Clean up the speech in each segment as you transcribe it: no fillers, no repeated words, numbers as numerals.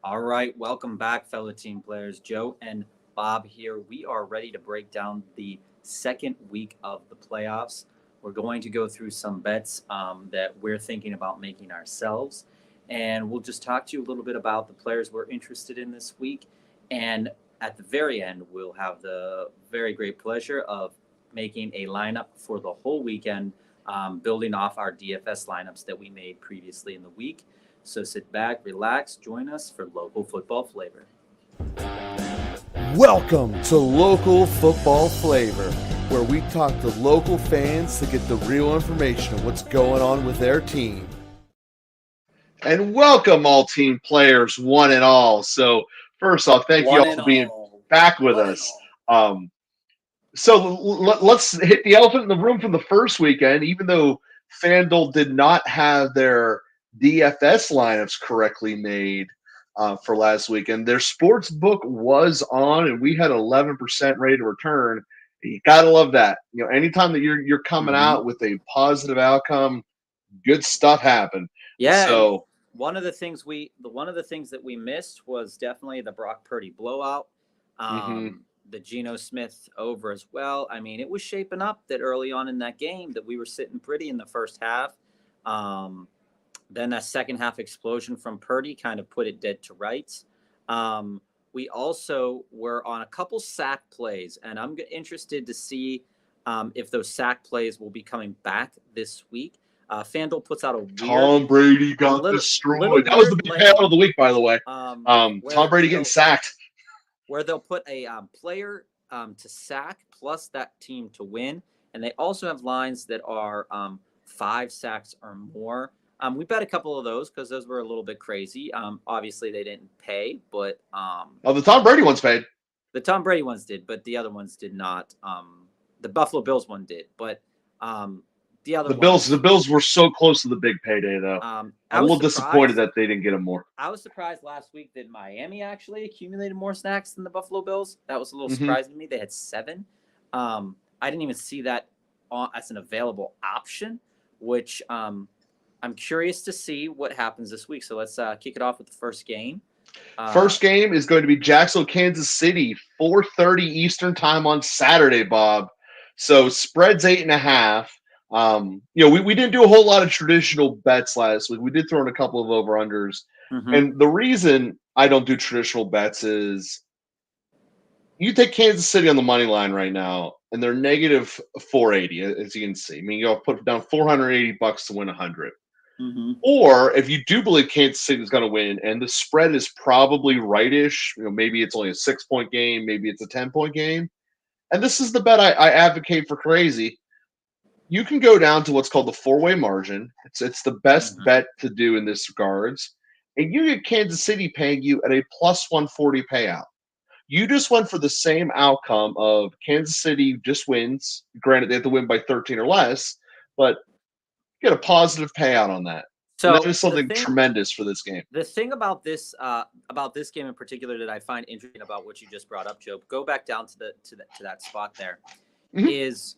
All right, welcome back, fellow team players. Joe and Bob here. We are ready to break down the second week of the playoffs. We're going to go through some bets that we're thinking about making ourselves, and we'll just talk to you a little bit about the players we're interested in this week. And at the very end, we'll have the very great pleasure of making a lineup for the whole weekend, building off our DFS lineups that we made previously in the week. So sit back, relax, join us for local football flavor. Welcome to Local Football Flavor, where we talk to local fans to get the real information of what's going on with their team. And welcome all team players, one and all. So first off, thank you all for being back with us. So let's hit the elephant in the room from the first weekend. Even though FanDuel did not have their DFS lineups correctly made for last weekend, their sports book was on, and we had 11% rate of return. You gotta love that. You know, anytime that you're coming out with a positive outcome, good stuff happened. Yeah. So one of the things that we missed was definitely the Brock Purdy blowout. The Geno Smith over as well. I mean, it was shaping up that early on in that game that we were sitting pretty in the first half. Then that second half explosion from Purdy kind of put it dead to rights. We also were on a couple sack plays, and I'm interested to see if those sack plays will be coming back this week. FanDuel puts out a weird, Tom Brady got destroyed. That was the big payout of the week, by the way. Tom Brady getting sacked. Where they'll put a player to sack plus that team to win. And they also have lines that are 5 sacks or more. We bet a couple of those because those were a little bit crazy. Obviously, they didn't pay, but the Tom Brady ones paid. The Tom Brady ones did, but the other ones did not. The Buffalo Bills one did, but the Bills were so close to the big payday, though. I'm a little disappointed that they didn't get them more. I was surprised last week that Miami actually accumulated more sacks than the Buffalo Bills. That was a little surprising to me. They had 7. I didn't even see that as an available option, which I'm curious to see what happens this week. So let's kick it off with the first game. First game is going to be Jacksonville, Kansas City, 4:30 Eastern time on Saturday, Bob. So spread's 8.5. We didn't do a whole lot of traditional bets last week. We did throw in a couple of over-unders. And the reason I don't do traditional bets is you take Kansas City on the money line right now, and they're negative 480, as you can see. I mean, you'll put down $480 to win 100. Or if you do believe Kansas City is going to win, and the spread is probably rightish, maybe it's only a 6-point game, maybe it's a 10-point game. And this is the bet I advocate for crazy. You can go down to what's called the 4-way margin. It's the best bet to do in this regards. And you get Kansas City paying you at a plus 140 payout. You just went for the same outcome of Kansas City just wins. Granted, they have to win by 13 or less, but get a positive payout on that. So that is something tremendous for this game. The thing about this game in particular that I find interesting about what you just brought up, Joe, go back down to that spot there, is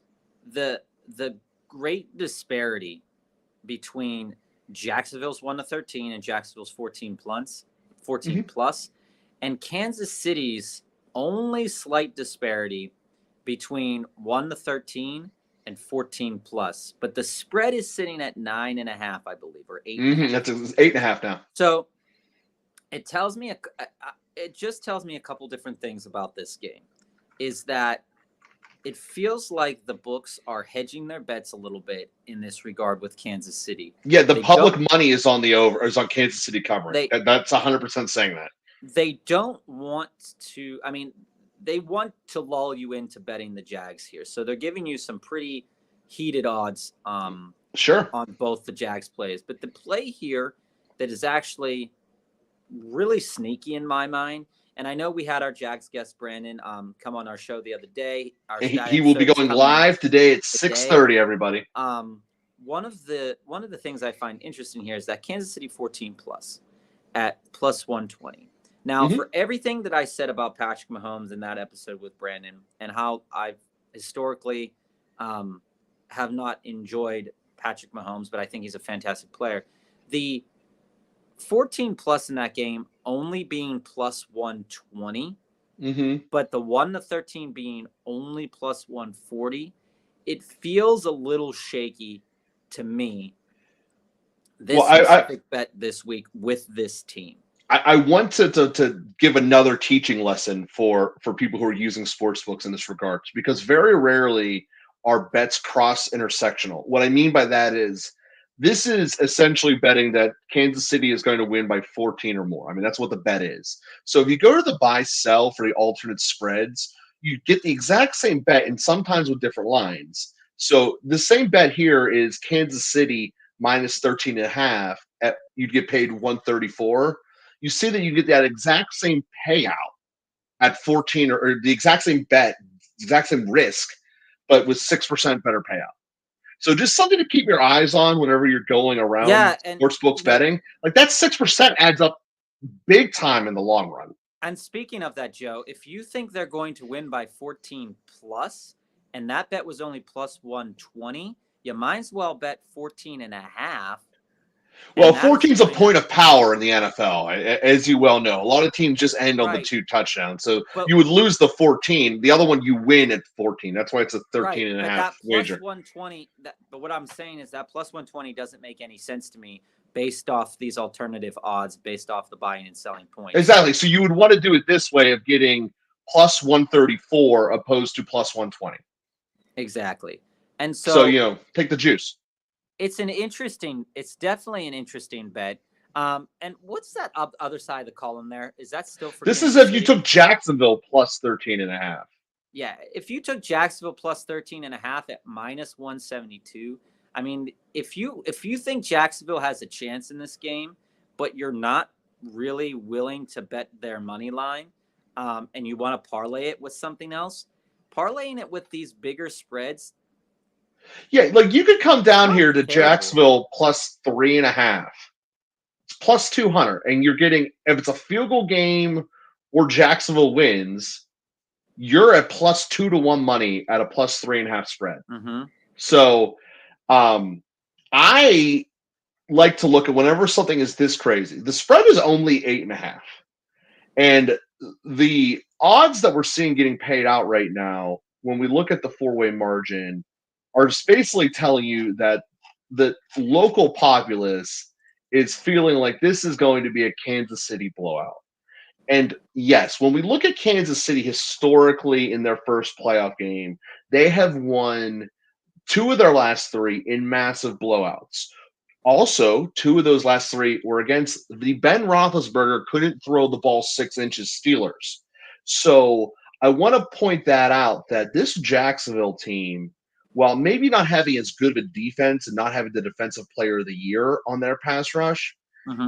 the great disparity between Jacksonville's 1-13 and Jacksonville's 14 plus, and Kansas City's only slight disparity between 1-13 and 14 plus. But the spread is sitting at 9.5, I believe, or 8. That's 8.5 now. So it just tells me a couple different things about this game. Is that it feels like the books are hedging their bets a little bit in this regard with Kansas City. Yeah, the public money is on Kansas City covering. That's 100% saying that. They don't want to. I mean, they want to lull you into betting the Jags here, so they're giving you some pretty heated odds. Sure. On both the Jags plays, but the play here that is actually really sneaky in my mind. And I know we had our Jags guest, Brandon, come on our show the other day. He will be going live today at 6:30, everybody. One of the things I find interesting here is that Kansas City 14 plus at plus 120. Now, for everything that I said about Patrick Mahomes in that episode with Brandon and how I've historically have not enjoyed Patrick Mahomes, but I think he's a fantastic player. The 14 plus in that game only being plus 120, but the 1-13 being only plus 140, it feels a little shaky to me. This specific bet this week with this team. I want to give another teaching lesson for people who are using sportsbooks in this regard, because very rarely are bets cross intersectional. What I mean by that is this is essentially betting that Kansas City is going to win by 14 or more. I mean, that's what the bet is. So if you go to the buy sell for the alternate spreads, you get the exact same bet and sometimes with different lines. So the same bet here is Kansas City minus 13.5. You'd get paid 134. You see that you get that exact same payout at 14 or the exact same bet, exact same risk, but with 6% better payout. So just something to keep your eyes on whenever you're going around sportsbooks betting. Like that 6% adds up big time in the long run. And speaking of that, Joe, if you think they're going to win by 14 plus, and that bet was only plus 120, you might as well bet 14.5. Well, 14 is a point of power in the NFL, as you well know. A lot of teams just end on the 2 touchdowns. So you would lose the 14. The other one, you win at 14. That's why it's a 13.5 wager. Plus 120, but what I'm saying is that plus 120 doesn't make any sense to me based off these alternative odds, based off the buying and selling points. Exactly. So you would want to do it this way of getting plus 134 opposed to plus 120. Exactly. And so take the juice. It's definitely an interesting bet. And what's that other side of the column there? Is that still for This is if you took Jacksonville plus 13.5. Yeah, if you took Jacksonville plus 13.5 at minus 172, I mean, if you think Jacksonville has a chance in this game, but you're not really willing to bet their money line, and you want to parlay it with something else, parlaying it with these bigger spreads. Yeah, like you could come down here to Jacksonville plus 3.5. It's plus 200, and you're getting, if it's a field goal game or Jacksonville wins, you're at plus 2-1 money at a plus 3.5 spread. So I like to look at whenever something is this crazy. The spread is only 8.5, and the odds that we're seeing getting paid out right now, when we look at the 4-way margin, are just basically telling you that the local populace is feeling like this is going to be a Kansas City blowout. And yes, when we look at Kansas City historically in their first playoff game, they have won 2 of their last 3 in massive blowouts. Also, 2 of those last 3 were against the Ben Roethlisberger couldn't throw the ball 6 inches Steelers. So I want to point that out, that this Jacksonville team, while maybe not having as good of a defense and not having the defensive player of the year on their pass rush,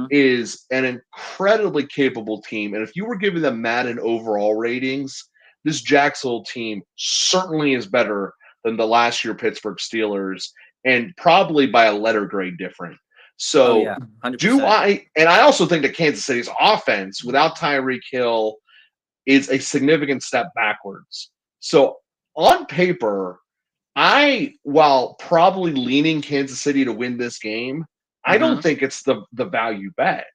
is an incredibly capable team. And if you were giving them Madden overall ratings, this Jacksonville team certainly is better than the last year Pittsburgh Steelers, and probably by a letter grade different. So I also think that Kansas City's offense without Tyreek Hill is a significant step backwards. So on paper, while probably leaning Kansas City to win this game, I don't think it's the value bet.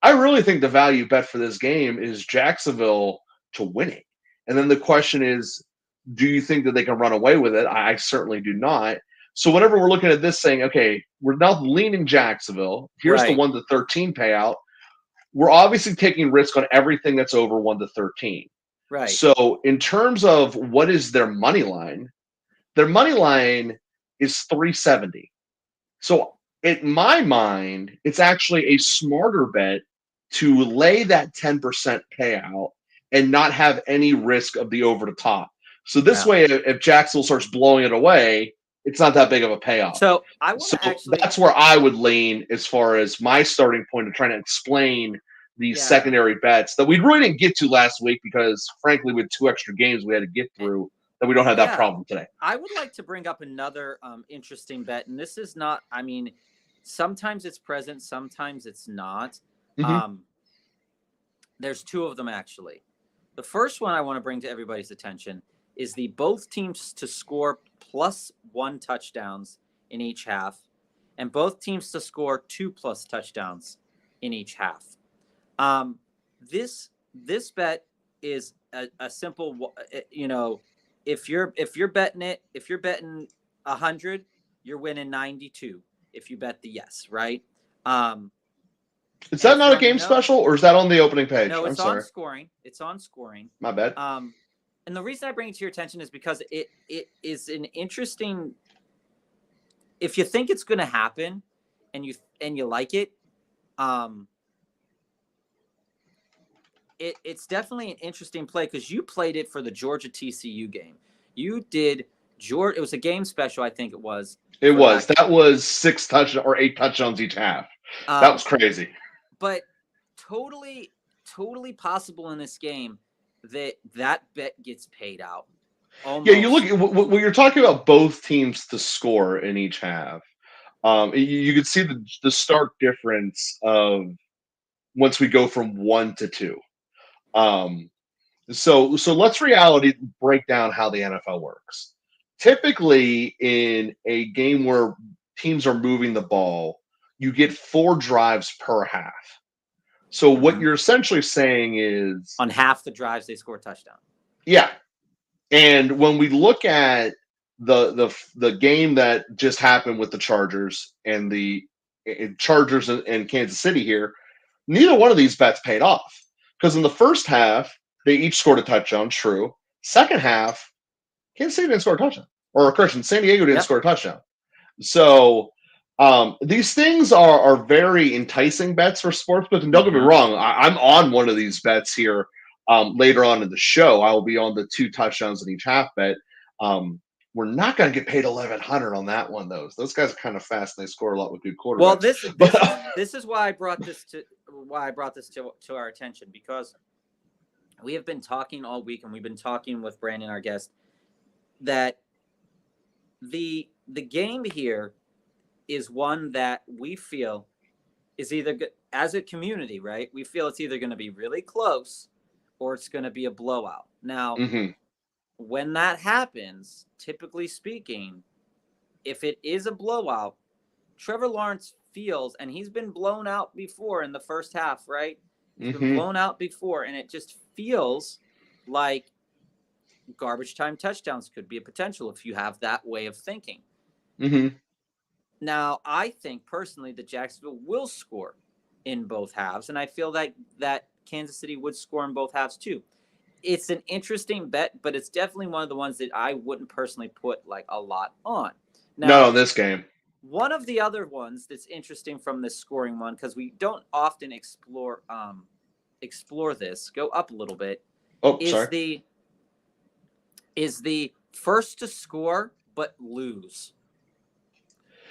I really think the value bet for this game is Jacksonville to win it. And then the question is, do you think that they can run away with it? I certainly do not. So whenever we're looking at this saying, okay, we're now leaning Jacksonville, here's the 1-13 payout, we're obviously taking risk on everything that's over 1-13. Right. So in terms of what is their money line is 370. So in my mind, it's actually a smarter bet to lay that 10% payout and not have any risk of the over the top. So this way, if Jacksonville starts blowing it away, it's not that big of a payoff. So that's where I would lean as far as my starting point of trying to explain these secondary bets that we really didn't get to last week because, frankly, with 2 extra games we had to get through, that we don't have that problem today. I would like to bring up another interesting bet, and this is not, I mean, sometimes it's present, sometimes it's not. There's 2 of them, actually. The first one I want to bring to everybody's attention is the both teams to score +1 touchdowns in each half, and both teams to score 2+ touchdowns in each half. This bet is a simple, if you're betting 100, you're winning 92 if you bet the yes, right? Is that not a game know, special, or is that on the opening page? No, I'm sorry. It's on scoring. My bad. And the reason I bring it to your attention is because it is an interesting. If you think it's going to happen, and you like it, it's definitely an interesting play because you played it for the Georgia TCU game. You did Georgia. It was a game special, I think it was. It was. That was 6 touchdowns or 8 touchdowns each half. That was crazy. But totally possible in this game that bet gets paid out. Almost. Yeah, you look at when you're talking about both teams to score in each half. You could see the stark difference of once we go from 1 to 2. So let's reality break down how the NFL works. Typically, in a game where teams are moving the ball, you get 4 drives per half. So what you're essentially saying is on half the drives they score a touchdown. Yeah. And when we look at the game that just happened with the Chargers and the Chargers and Kansas City here, neither one of these bets paid off. Because in the first half, they each scored a touchdown, true. Second half, Kansas City didn't score a touchdown. Or correction, San Diego didn't score a touchdown. So these things are very enticing bets for sportsbooks. And don't get me wrong, I'm on one of these bets here later on in the show. I will be on the 2 touchdowns in each half bet. We're not going to get paid $1,100 on that one, though. Those guys are kind of fast and they score a lot with good quarterbacks. Well, this is why I brought this to our attention, because we have been talking all week, and we've been talking with Brandon, our guest, that the game here is one that we feel is either, as a community, right? We feel it's either going to be really close or it's going to be a blowout. Now, when that happens, typically speaking, if it is a blowout, Trevor Lawrence feels, and he's been blown out before in the first half, right? He's been blown out before, and it just feels like garbage time touchdowns could be a potential if you have that way of thinking. Now, I think personally that Jacksonville will score in both halves, and I feel that Kansas City would score in both halves too. It's an interesting bet, but it's definitely one of the ones that I wouldn't personally put like a lot on. Now, no, in this game. One of the other ones that's interesting from this scoring one, because we don't often explore this. Go up a little bit. Oh, sorry. Is the first to score but lose.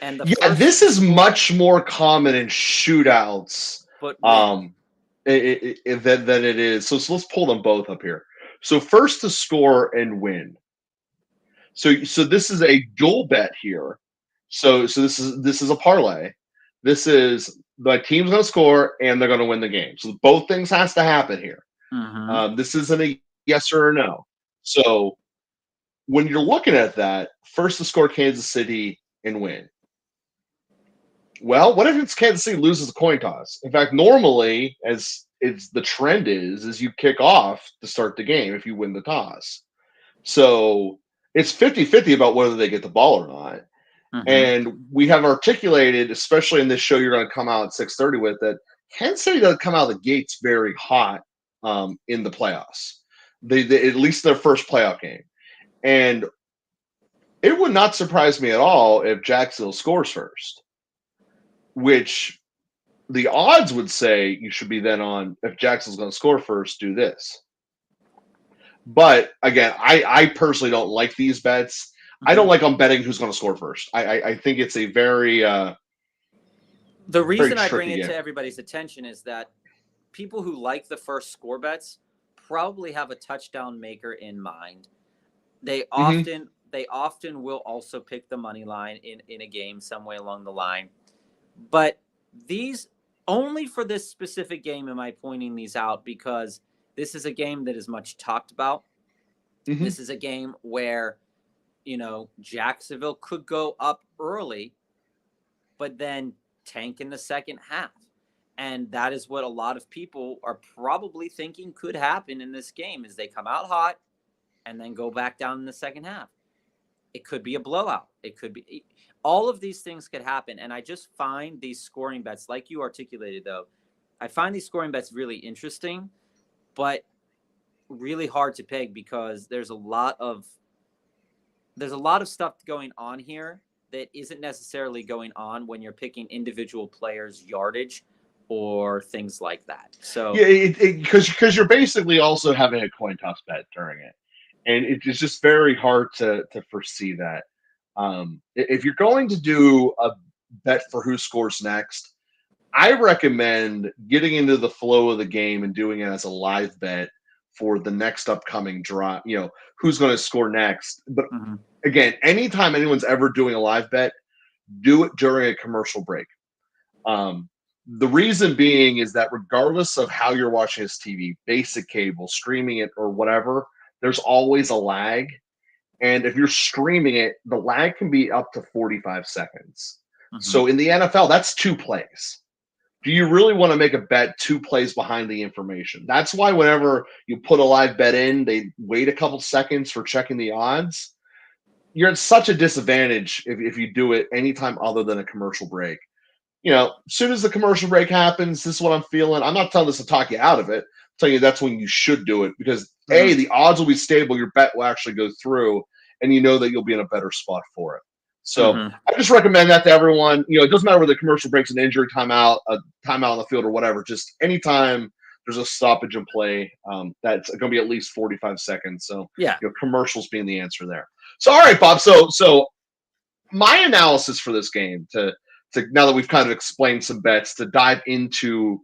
And this is much more common in shootouts than it is. So let's pull them both up here. So first to score and win. So this is a dual bet here. So this is a parlay. This is the team's going to score and they're going to win the game. So both things has to happen here. This isn't a yes or a no. So when you're looking at that, first to score Kansas City and win. Well, what if it's Kansas City loses a coin toss? In fact, normally, as it's the trend is you kick off to start the game if you win the toss. So it's 50-50 about whether they get the ball or not. And we have articulated, especially in this show you're going to come out at 6:30 with, that Kansas City doesn't come out of the gates very hot in the playoffs. They at least their first playoff game. And it would not surprise me at all if Jacksonville scores first, which the odds would say you should be then on, if Jacksonville's going to score first, do this. But again, I personally don't like these bets. I don't like on betting who's going to score first. I think it's a very the reason I bring it to everybody's attention is that people who like the first score bets probably have a touchdown maker in mind. They often will also pick the money line in a game some way along the line. But these, only for this specific game am I pointing these out, because this is a game that is much talked about. This is a game where, Jacksonville could go up early, but then tank in the second half. And that is what a lot of people are probably thinking could happen in this game is they come out hot and then go back down in the second half. It could be a blowout. It could be all of these things could happen. And I just find these scoring bets, like you articulated, though, I find these scoring bets really interesting, but really hard to peg because there's a lot of stuff going on here that isn't necessarily going on when you're picking individual players' yardage or things like that. So yeah, because you're basically also having a coin toss bet during it, and it's just very hard to foresee that. If you're going to do a bet for who scores next, I recommend getting into the flow of the game and doing it as a live bet for the next upcoming draw. Who's going to score next. But again, anytime anyone's ever doing a live bet, do it during a commercial break. The reason being is that regardless of how you're watching this TV, basic cable, streaming it, or whatever, there's always a lag. And if you're streaming it, the lag can be up to 45 seconds. So in the NFL, that's 2 plays. Do you really want to make a bet 2 plays behind the information? That's why whenever you put a live bet in, they wait a couple seconds for checking the odds. You're at such a disadvantage if you do it anytime other than a commercial break. As soon as the commercial break happens, this is what I'm feeling. I'm not telling this to talk you out of it. I'm telling you that's when you should do it because A, the odds will be stable, your bet will actually go through, and you know that you'll be in a better spot for it. So I just recommend that to everyone. It doesn't matter whether the commercial breaks an injury, timeout, a timeout on the field, or whatever. Just anytime there's a stoppage in play, that's going to be at least 45 seconds. So commercials being the answer there. So all right, Bob. So my analysis for this game to now that we've kind of explained some bets to dive into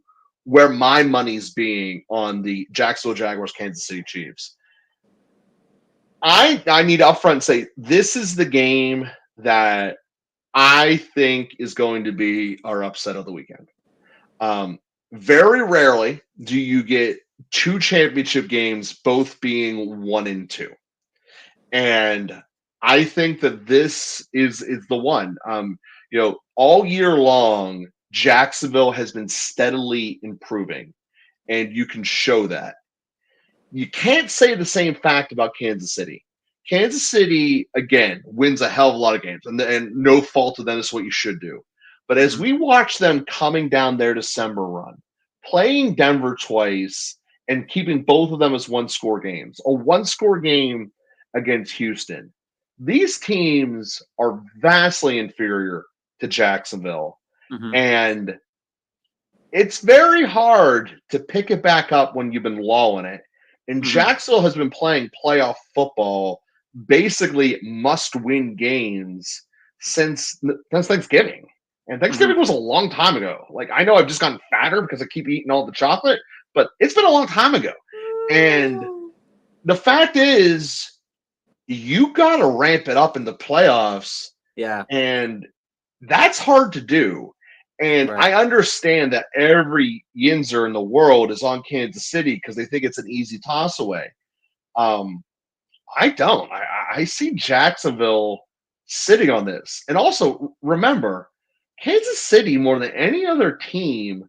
where my money's being on the Jacksonville Jaguars, Kansas City Chiefs. I need to upfront say this is the game that I think is going to be our upset of the weekend. Very rarely do you get 2 championship games, both being 1-2. And I think that this is the one. All year long, Jacksonville has been steadily improving, and you can show that. You can't say the same fact about Kansas City. Kansas City, again, wins a hell of a lot of games, and no fault of them is what you should do. But as we watch them coming down their December run, playing Denver twice, and keeping both of them as 1-score games, a 1-score game against Houston, these teams are vastly inferior to Jacksonville. And it's very hard to pick it back up when you've been lulling it. And Jacksonville has been playing playoff football, basically must-win games since Thanksgiving. And Thanksgiving was a long time ago. Like, I know I've just gotten fatter because I keep eating all the chocolate, but it's been a long time ago. And the fact is, you got to ramp it up in the playoffs. Yeah. And that's hard to do. And I understand that every Yinzer in the world is on Kansas City because they think it's an easy toss away. I don't. I see Jacksonville sitting on this. And also, remember, Kansas City, more than any other team,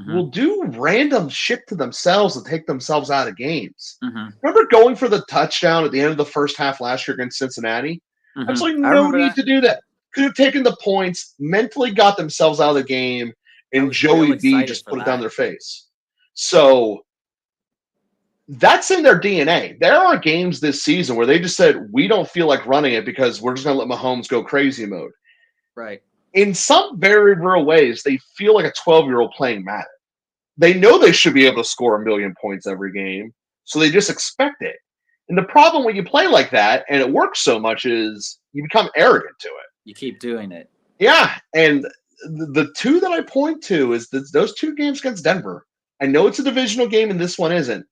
will do random shit to themselves and take themselves out of games. Remember going for the touchdown at the end of the first half last year against Cincinnati? Absolutely no need to do that. Could have taken the points, mentally got themselves out of the game, and Joey B just put it down their face. So that's in their DNA. There are games this season where they just said, we don't feel like running it because we're just going to let Mahomes go crazy mode. Right. In some very real ways, they feel like a 12-year-old playing Madden. They know they should be able to score 1 million points every game, so they just expect it. And the problem when you play like that, and it works so much, is you become arrogant to it. You keep doing it. Yeah, and the 2 that I point to is those 2 games against Denver. I know it's a divisional game and this one isn't.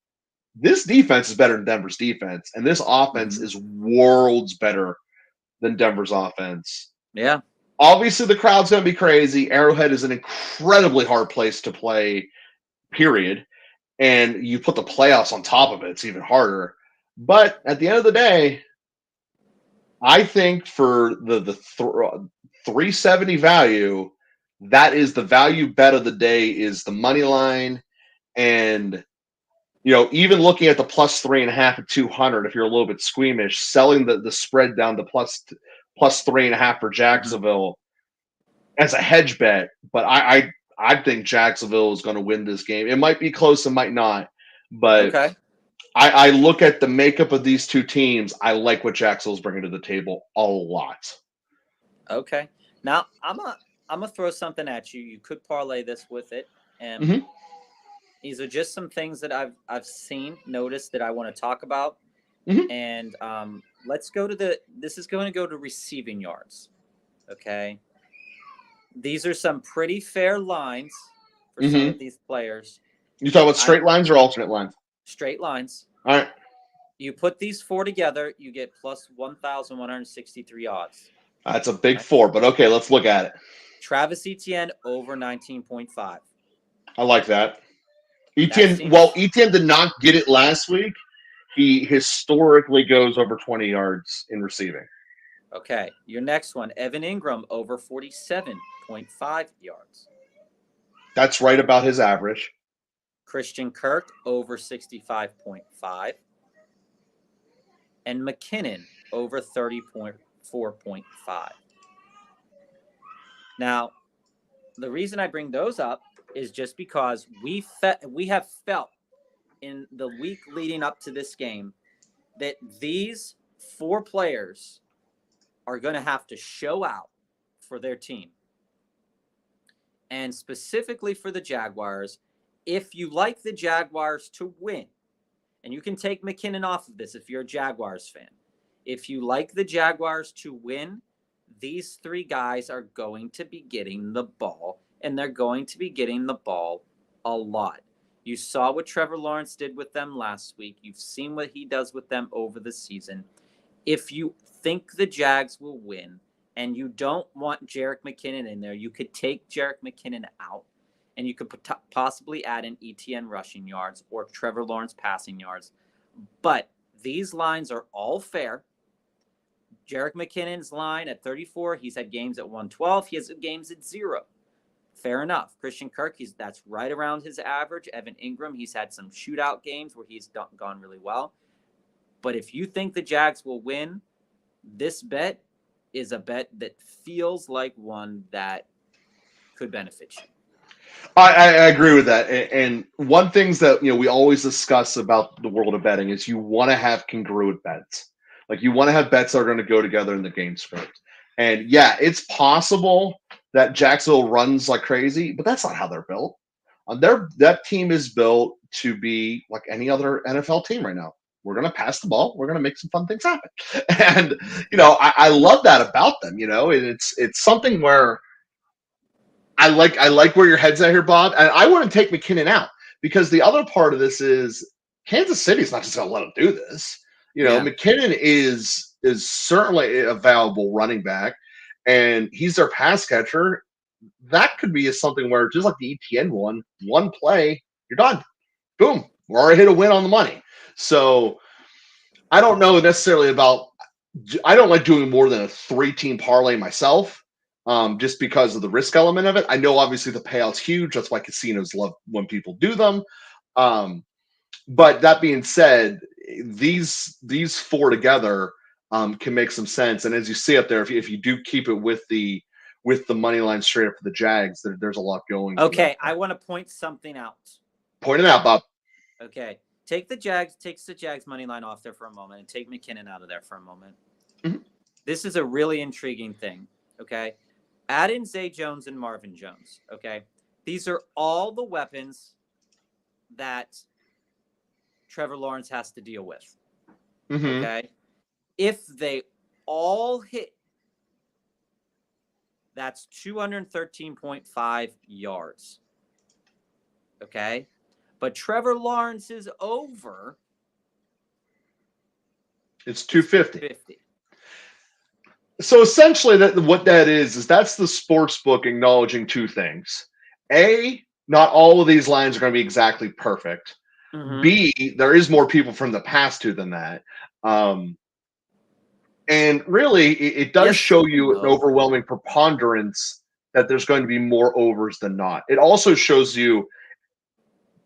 This defense is better than Denver's defense, and this offense is worlds better than Denver's offense. Yeah. Obviously, the crowd's going to be crazy. Arrowhead is an incredibly hard place to play, period. And you put the playoffs on top of it, it's even harder. But at the end of the day, I think for the 370 value, that is the value bet of the day is the money line. And, even looking at the plus 3.5 at 200, if you're a little bit squeamish, selling the spread down to plus 3.5 for Jacksonville as a hedge bet. But I think Jacksonville is going to win this game. It might be close, it might not. But Okay. I look at the makeup of these two teams. I like what Jacksonville's bringing to the table a lot. Okay. Now I'm gonna throw something at you. You could parlay this with it, and Mhm. these are just some things that I've noticed that I want to talk about. Mhm. And let's go to this is going to go to receiving yards. Okay. These are some pretty fair lines for some of these players. You talk about straight lines or alternate lines? Straight lines. All right. You put these four together, you get plus 1,163 odds. That's a big four, but okay, let's look at it. Travis Etienne over 19.5. I like that. Etienne did not get it last week. He historically goes over 20 yards in receiving. Okay. Your next one, Evan Ingram over 47.5 yards. That's right about his average. Christian Kirk over 65.5. And McKinnon over 30.4.5. Now, the reason I bring those up is just because we have felt in the week leading up to this game that these four players are going to have to show out for their team. And specifically for the Jaguars, if you like the Jaguars to win, and you can take McKinnon off of this if you're a Jaguars fan. If you like the Jaguars to win, these three guys are going to be getting the ball, and they're going to be getting the ball a lot. You saw what Trevor Lawrence did with them last week. You've seen what he does with them over the season. If you think the Jags will win and you don't want Jerick McKinnon in there, you could take Jerick McKinnon out. And you could possibly add in ETN rushing yards or Trevor Lawrence passing yards. But these lines are all fair. Jerick McKinnon's line at 34, he's had games at 112. He has games at 0. Fair enough. Christian Kirk, that's right around his average. Evan Ingram, he's had some shootout games where he's gone really well. But if you think the Jags will win, this bet is a bet that feels like one that could benefit you. I agree with that. And one things that we always discuss about the world of betting is you want to have congruent bets. Like you want to have bets that are going to go together in the game script. And yeah, it's possible that Jacksonville runs like crazy, but that's not how they're built. That team is built to be like any other NFL team right now. We're going to pass the ball. We're going to make some fun things happen. And I love that about them. It's something where I like where your head's at here, Bob. And I wouldn't take McKinnon out because the other part of this is Kansas City's not just going to let him do this. McKinnon is certainly a valuable running back, and he's their pass catcher. That could be something where just like the ETN one play, you're done. Boom. We're already hit a win on the money. So I don't know necessarily I don't like doing more than a 3-team parlay myself. Just because of the risk element of it. I know obviously the payout's huge. That's why casinos love when people do them. But that being said, these four together can make some sense. And as you see up there, if you do keep it with the money line straight up for the Jags, there's a lot going. Okay, I want to point something out. Point it out, Bob. Okay, takes the Jags money line off there for a moment and take McKinnon out of there for a moment. Mm-hmm. This is a really intriguing thing. Okay. Add in Zay Jones and Marvin Jones, okay? These are all the weapons that Trevor Lawrence has to deal with, okay? If they all hit, that's 213.5 yards, okay? But Trevor Lawrence is over. It's 250. So essentially, what that is that's the sports book acknowledging two things. A, not all of these lines are going to be exactly perfect. Mm-hmm. B, there is more people from the past than that. And really, it does show you an overwhelming preponderance that there's going to be more overs than not. It also shows you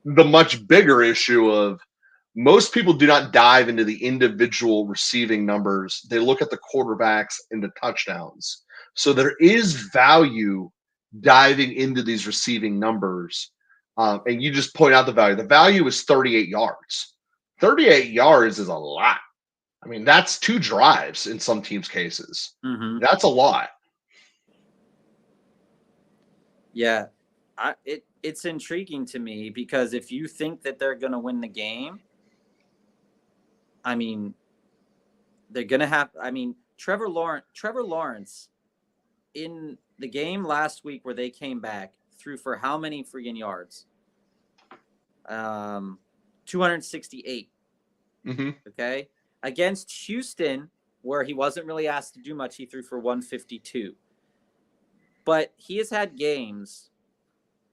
the much bigger issue of most people do not dive into the individual receiving numbers. They look at the quarterbacks and the touchdowns. So there is value diving into these receiving numbers. And you just point out the value. The value is 38 yards. 38 yards is a lot. I mean, that's 2 drives in some teams' cases. Mm-hmm. That's a lot. Yeah, it's intriguing to me because if you think that they're going to win the game, I mean, they're going to have. I mean, Trevor Lawrence, in the game last week where they came back, threw for how many friggin' yards? 268. Mm-hmm. Okay, against Houston, where he wasn't really asked to do much, he threw for 152. But he has had games.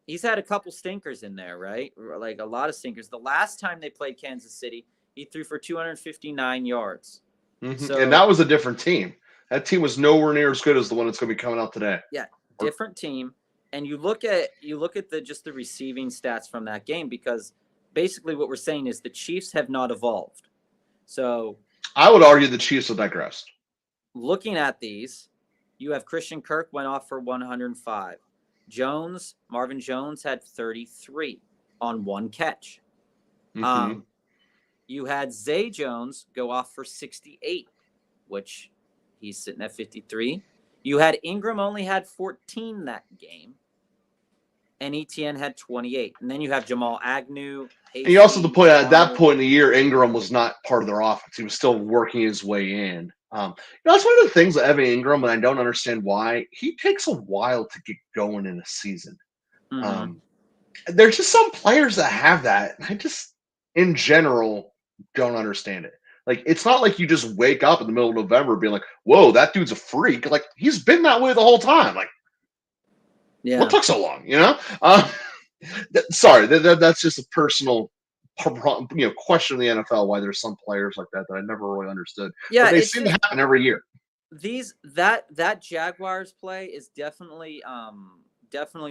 He's had a couple stinkers in there, right? Like a lot of stinkers. The last time they played Kansas City, he threw for 259 yards. Mm-hmm. So, and that was a different team. That team was nowhere near as good as the one that's going to be coming out today. Yeah, different team. And you look at the receiving stats from that game, because basically what we're saying is the Chiefs have not evolved. So I would argue the Chiefs have digressed. Looking at these, you have Christian Kirk went off for 105. Marvin Jones had 33 on 1 catch. Mm-hmm. You had Zay Jones go off for 68, which he's sitting at 53. You had Ingram only had 14 that game, and ETN had 28. And then you have Jamal Agnew. And you also have to point out at that point in the year, Ingram was not part of their offense. He was still working his way in. That's one of the things with Evan Ingram, and I don't understand why. He takes a while to get going in a season. Mm-hmm. There's just some players that have that. I just, in general, don't understand it. Like, it's not like you just wake up in the middle of November being like, whoa, that dude's a freak. Like, he's been that way the whole time. Like, yeah, what took so long, you know? Sorry, that's just a personal question in the NFL why there's some players like that I never really understood. Yeah, but they seem to happen every year. That Jaguars play is definitely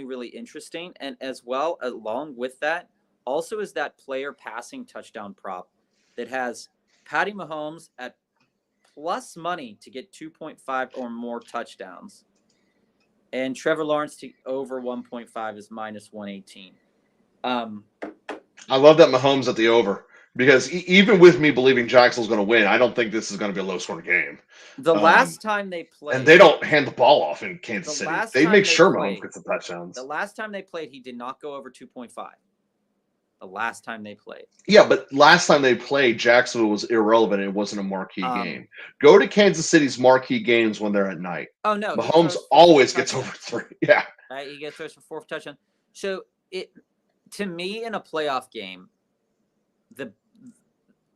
really interesting, and as well along with that also is that player passing touchdown prop that has Patty Mahomes at plus money to get 2.5 or more touchdowns, and Trevor Lawrence to over 1.5 is minus 118. I love that Mahomes at the over, because even with me believing Jacksonville's going to win, I don't think this is going to be a low-scoring game. The last time they played, and they don't hand the ball off in Kansas City. They make sure Mahomes gets the touchdowns. The last time they played, he did not go over 2.5. The last time they played. Yeah, but last time they played, Jacksonville was irrelevant. It wasn't a marquee game. Go to Kansas City's marquee games when they're at night. Oh, no. Mahomes always gets over 3. Yeah. Right, he gets throws for 4th touchdown. So, to me, in a playoff game,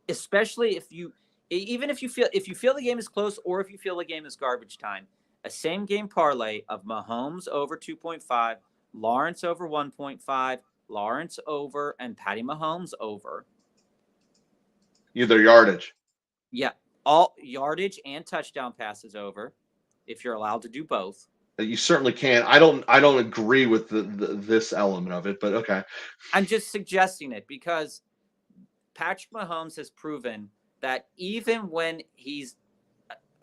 especially if you feel the game is close, or if you feel the game is garbage time, a same game parlay of Mahomes over 2.5, Lawrence over 1.5, Lawrence over, and Patty Mahomes over. Either yardage. Yeah, all yardage and touchdown passes over, if you're allowed to do both. You certainly can. I don't agree with this element of it, but okay. I'm just suggesting it because Patrick Mahomes has proven that even when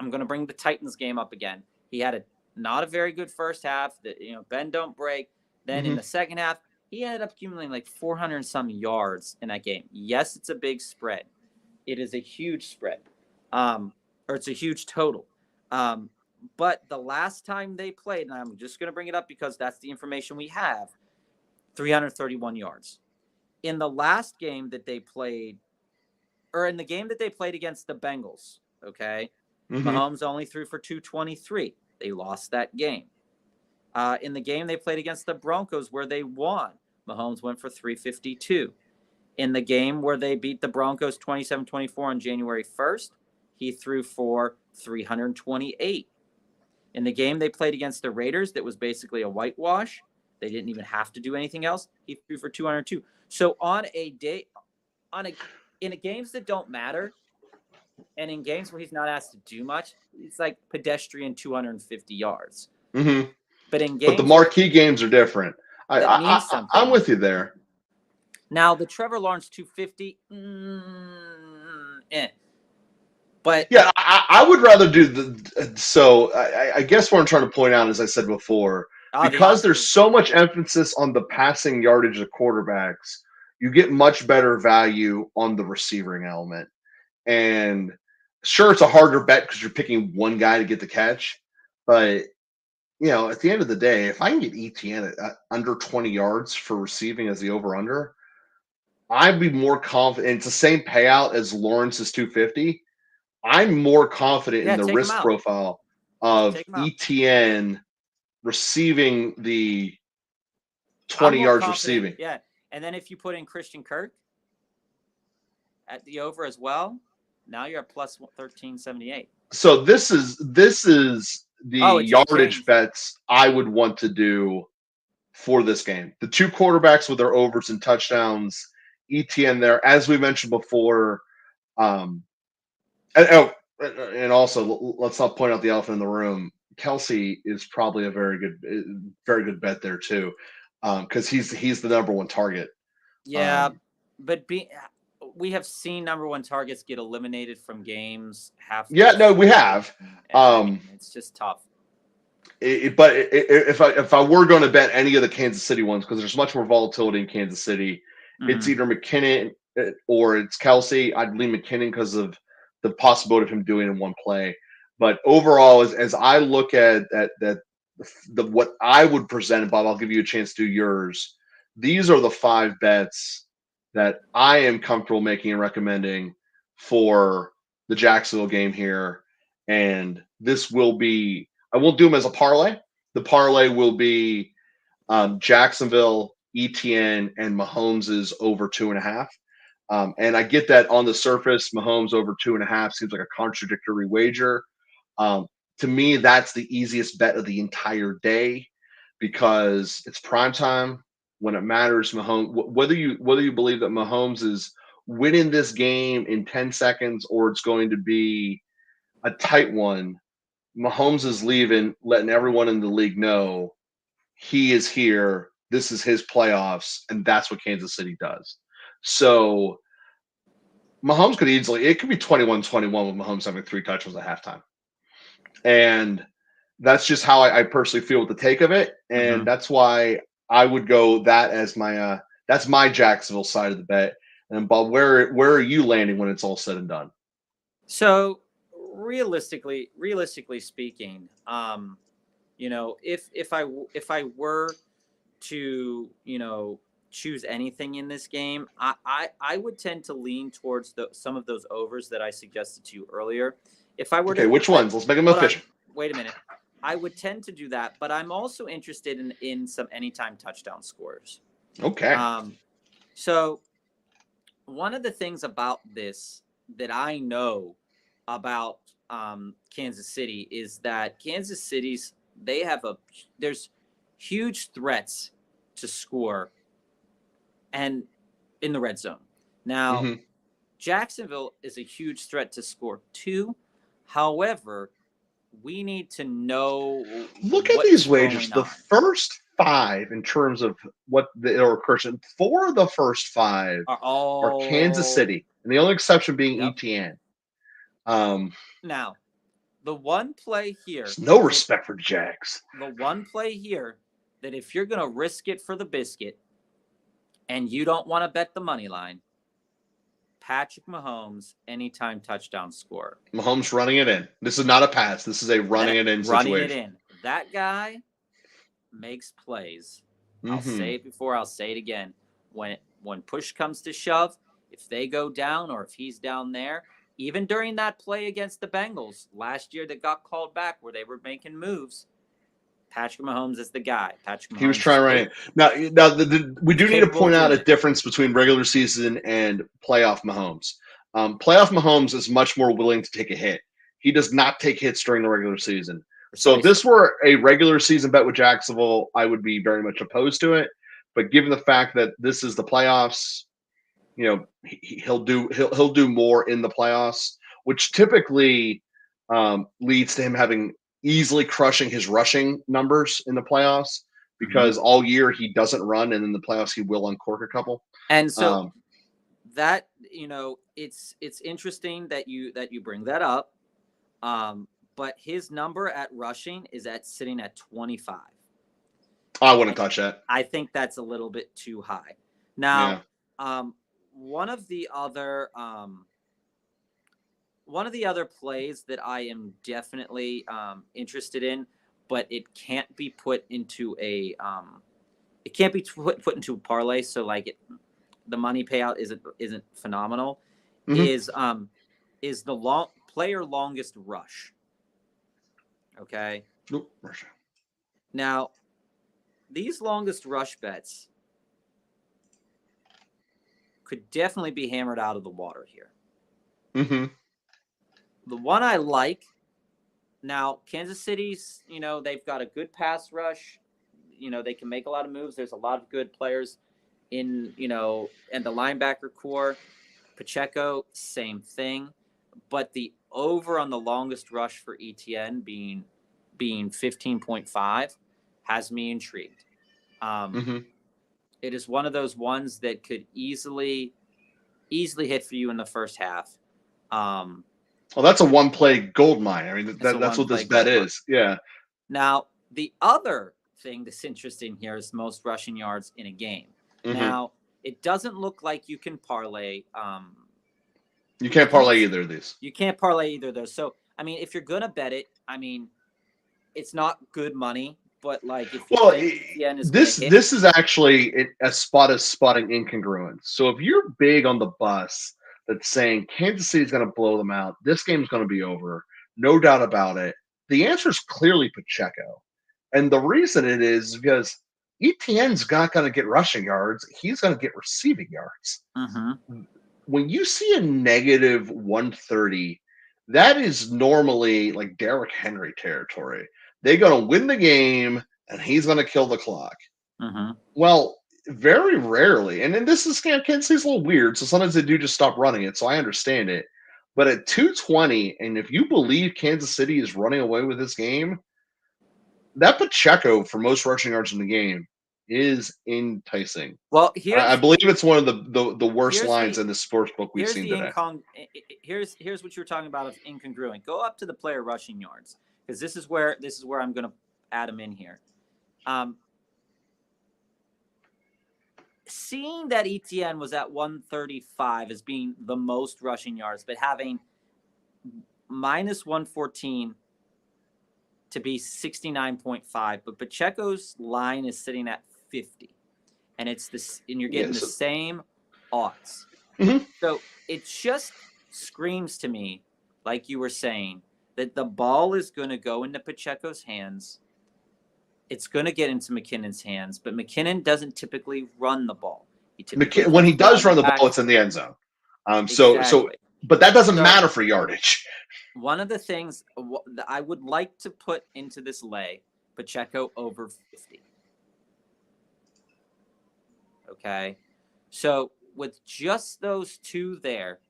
I'm going to bring the Titans game up again. He had not a very good first half. That bend don't break. Then in the second half, he ended up accumulating like 400 and some yards in that game. Yes, it's a big spread. It is a huge spread, or it's a huge total. But the last time they played, and I'm just going to bring it up because that's the information we have, 331 yards. In the last game that they played, or in the game that they played against the Bengals, okay, Mahomes only threw for 223. They lost that game. In the game they played against the Broncos where they won, Mahomes went for 352. In the game where they beat the Broncos 27-24 on January 1st, he threw for 328. In the game they played against the Raiders that was basically a whitewash, they didn't even have to do anything else, he threw for 202. So in games that don't matter, and in games where he's not asked to do much, it's like pedestrian 250 yards. But in But the games marquee games are different. that means something. I'm with you there. Now the Trevor Lawrence 250, but yeah, I would rather do the. So I guess what I'm trying to point out, as I said before, because there's so much emphasis on the passing yardage of quarterbacks, you get much better value on the receiving element. And sure, it's a harder bet because you're picking one guy to get the catch, but at the end of the day, if I can get ETN at under 20 yards for receiving as the over/under, I'd be more confident. It's the same payout as Lawrence's 250. I'm more confident in the risk profile of ETN receiving the 20 yards receiving. Yeah. And then if you put in Christian Kirk at the over as well, now you're at plus 1378. So this is the yardage bets I would want to do for this game. The two quarterbacks with their overs and touchdowns, ETN there, as we mentioned before. And also, let's not point out the elephant in the room. Kelsey is probably a very good bet there too, because he's the number one target. Yeah, but we have seen number one targets get eliminated from games. We have. It's just tough. But if I were going to bet any of the Kansas City ones, because there's much more volatility in Kansas City, it's either McKinnon or it's Kelsey. I'd lean McKinnon because of the possibility of him doing it in one play. But overall, as I look at what I would present, Bob, I'll give you a chance to do yours. These are the 5 bets that I am comfortable making and recommending for the Jacksonville game here. And this will be, I won't do them as a parlay. The parlay will be Jacksonville, ETN, and Mahomes' over 2.5. And I get that on the surface, Mahomes over 2.5 seems like a contradictory wager. To me, that's the easiest bet of the entire day because it's prime time when it matters. Mahomes, whether you believe that Mahomes is winning this game in 10 seconds or it's going to be a tight one, Mahomes is leaving, letting everyone in the league know he is here. This is his playoffs, and that's what Kansas City does. So Mahomes could it could be 21-21 with Mahomes having 3 touchdowns at halftime. And that's just how I personally feel with the take of it. And that's why I would go that as my that's my Jacksonville side of the bet. And Bob, where are you landing when it's all said and done? So realistically speaking, if I were to, choose anything in this game, I would tend to lean towards some of those overs that I suggested to you earlier. If I were to, which ones? Let's make them efficient. Wait a minute. I would tend to do that, but I'm also interested in some anytime touchdown scores. Okay. So one of the things about this that I know about Kansas City is that Kansas City's there's huge threats to score and in the red zone. Now, Jacksonville is a huge threat to score too. However, we need to know. Look at these wagers. The first 5 in terms of what the recursion, 4 of the first 5 are Kansas City, and the only exception being ETN. Now, the one play here. There's no respect for Jags. The one play here that if you're going to risk it for the biscuit and you don't want to bet the money line, Patrick Mahomes, anytime touchdown score. Mahomes running it in. This is not a pass. This is a running it in situation. Running it in. That guy makes plays. I'll say it before, I'll say it again. When push comes to shove, if they go down or if he's down there, even during that play against the Bengals last year that got called back where they were making moves, Patrick Mahomes is the guy. He was trying to run it. Now we do need to point out a difference between regular season and playoff Mahomes. Playoff Mahomes is much more willing to take a hit. He does not take hits during the regular season. So if this were a regular season bet with Jacksonville, I would be very much opposed to it. But given the fact that this is the playoffs, he'll do more in the playoffs, which typically leads to him having easily crushing his rushing numbers in the playoffs because all year he doesn't run, and in the playoffs he will uncork a couple. And so that, it's interesting that you bring that up. But his number at rushing is sitting at 25. I wouldn't touch that. I think that's a little bit too high. Now, one of the other plays that I am definitely interested in, but it can't be put into a put into a parlay. So like the money payout isn't phenomenal. Is the player longest rush. Okay. Nope. Now, these longest rush bets could definitely be hammered out of the water here. The one I like now, Kansas City's, they've got a good pass rush. They can make a lot of moves. There's a lot of good players in, and the linebacker core. Pacheco, same thing. But the over on the longest rush for ETN being 15.5 has me intrigued. It is one of those ones that could easily hit for you in the first half. Well, that's a one-play gold mine. I mean, that's what this bet is. Yeah. Now, the other thing that's interesting here is most rushing yards in a game. Now, it doesn't look like you can parlay. You can't parlay either of these. You can't parlay either of those. So, I mean, if you're going to bet it, I mean, it's not good money, but like if you think this is actually a spot of spotting incongruence. So if you're big on the bus that's saying Kansas City's going to blow them out, this game's going to be over, no doubt about it, the answer is clearly Pacheco. And the reason it is because ETN's not going to get rushing yards. He's going to get receiving yards. When you see a negative 130, that is normally like Derrick Henry territory. They're going to win the game, and he's going to kill the clock. Well, very rarely, and then this is Kansas City's a little weird, so sometimes they do just stop running it, so I understand it. But at 220, and if you believe Kansas City is running away with this game, that Pacheco for most rushing yards in the game is enticing. Well, I believe it's one of the worst lines in the sports book we've seen today. Here's what you were talking about of incongruent. Go up to the player rushing yards, because this is where I'm going to add them in here. Seeing that ETN was at 135 as being the most rushing yards, but having minus 114 to be 69.5, but Pacheco's line is sitting at 50, and it's this, and you're getting the same odds. So it just screams to me, like you were saying, that the ball is going to go into Pacheco's hands. It's going to get into McKinnon's hands, but McKinnon doesn't typically run the ball. When he does run the ball, it's in the end zone. But that doesn't matter for yardage. One of the things that I would like to put into this lay, Pacheco over 50. Okay. So with just those two there,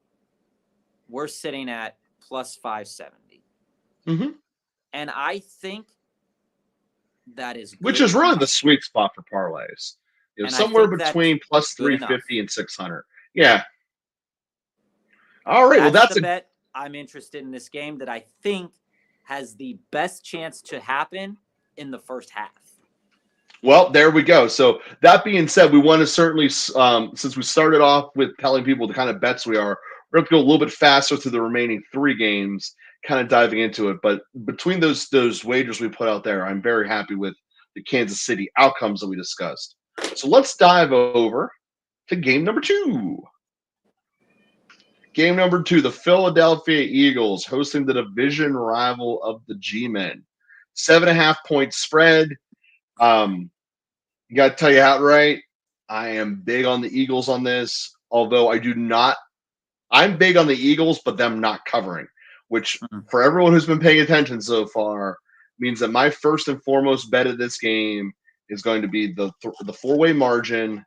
we're sitting at plus 570. And I think that is good. Which is really the sweet spot for parlays. Somewhere between plus 350 and 600. Yeah. All right. That's the bet I'm interested in this game that I think has the best chance to happen in the first half. Well, there we go. So that being said, we want to certainly, since we started off with telling people the kind of bets we are, we're going to go a little bit faster through the remaining three games, kind of diving into it. But between those wagers we put out there, I'm very happy with the Kansas City outcomes that we discussed. So let's dive over to game number 2. Game number 2, the Philadelphia Eagles hosting the division rival of the G-Men. 7.5-point spread. You got to tell you outright, I am big on the Eagles on this, although I'm big on the Eagles, but them not covering, which for everyone who's been paying attention so far means that my first and foremost bet of this game is going to be the four-way margin.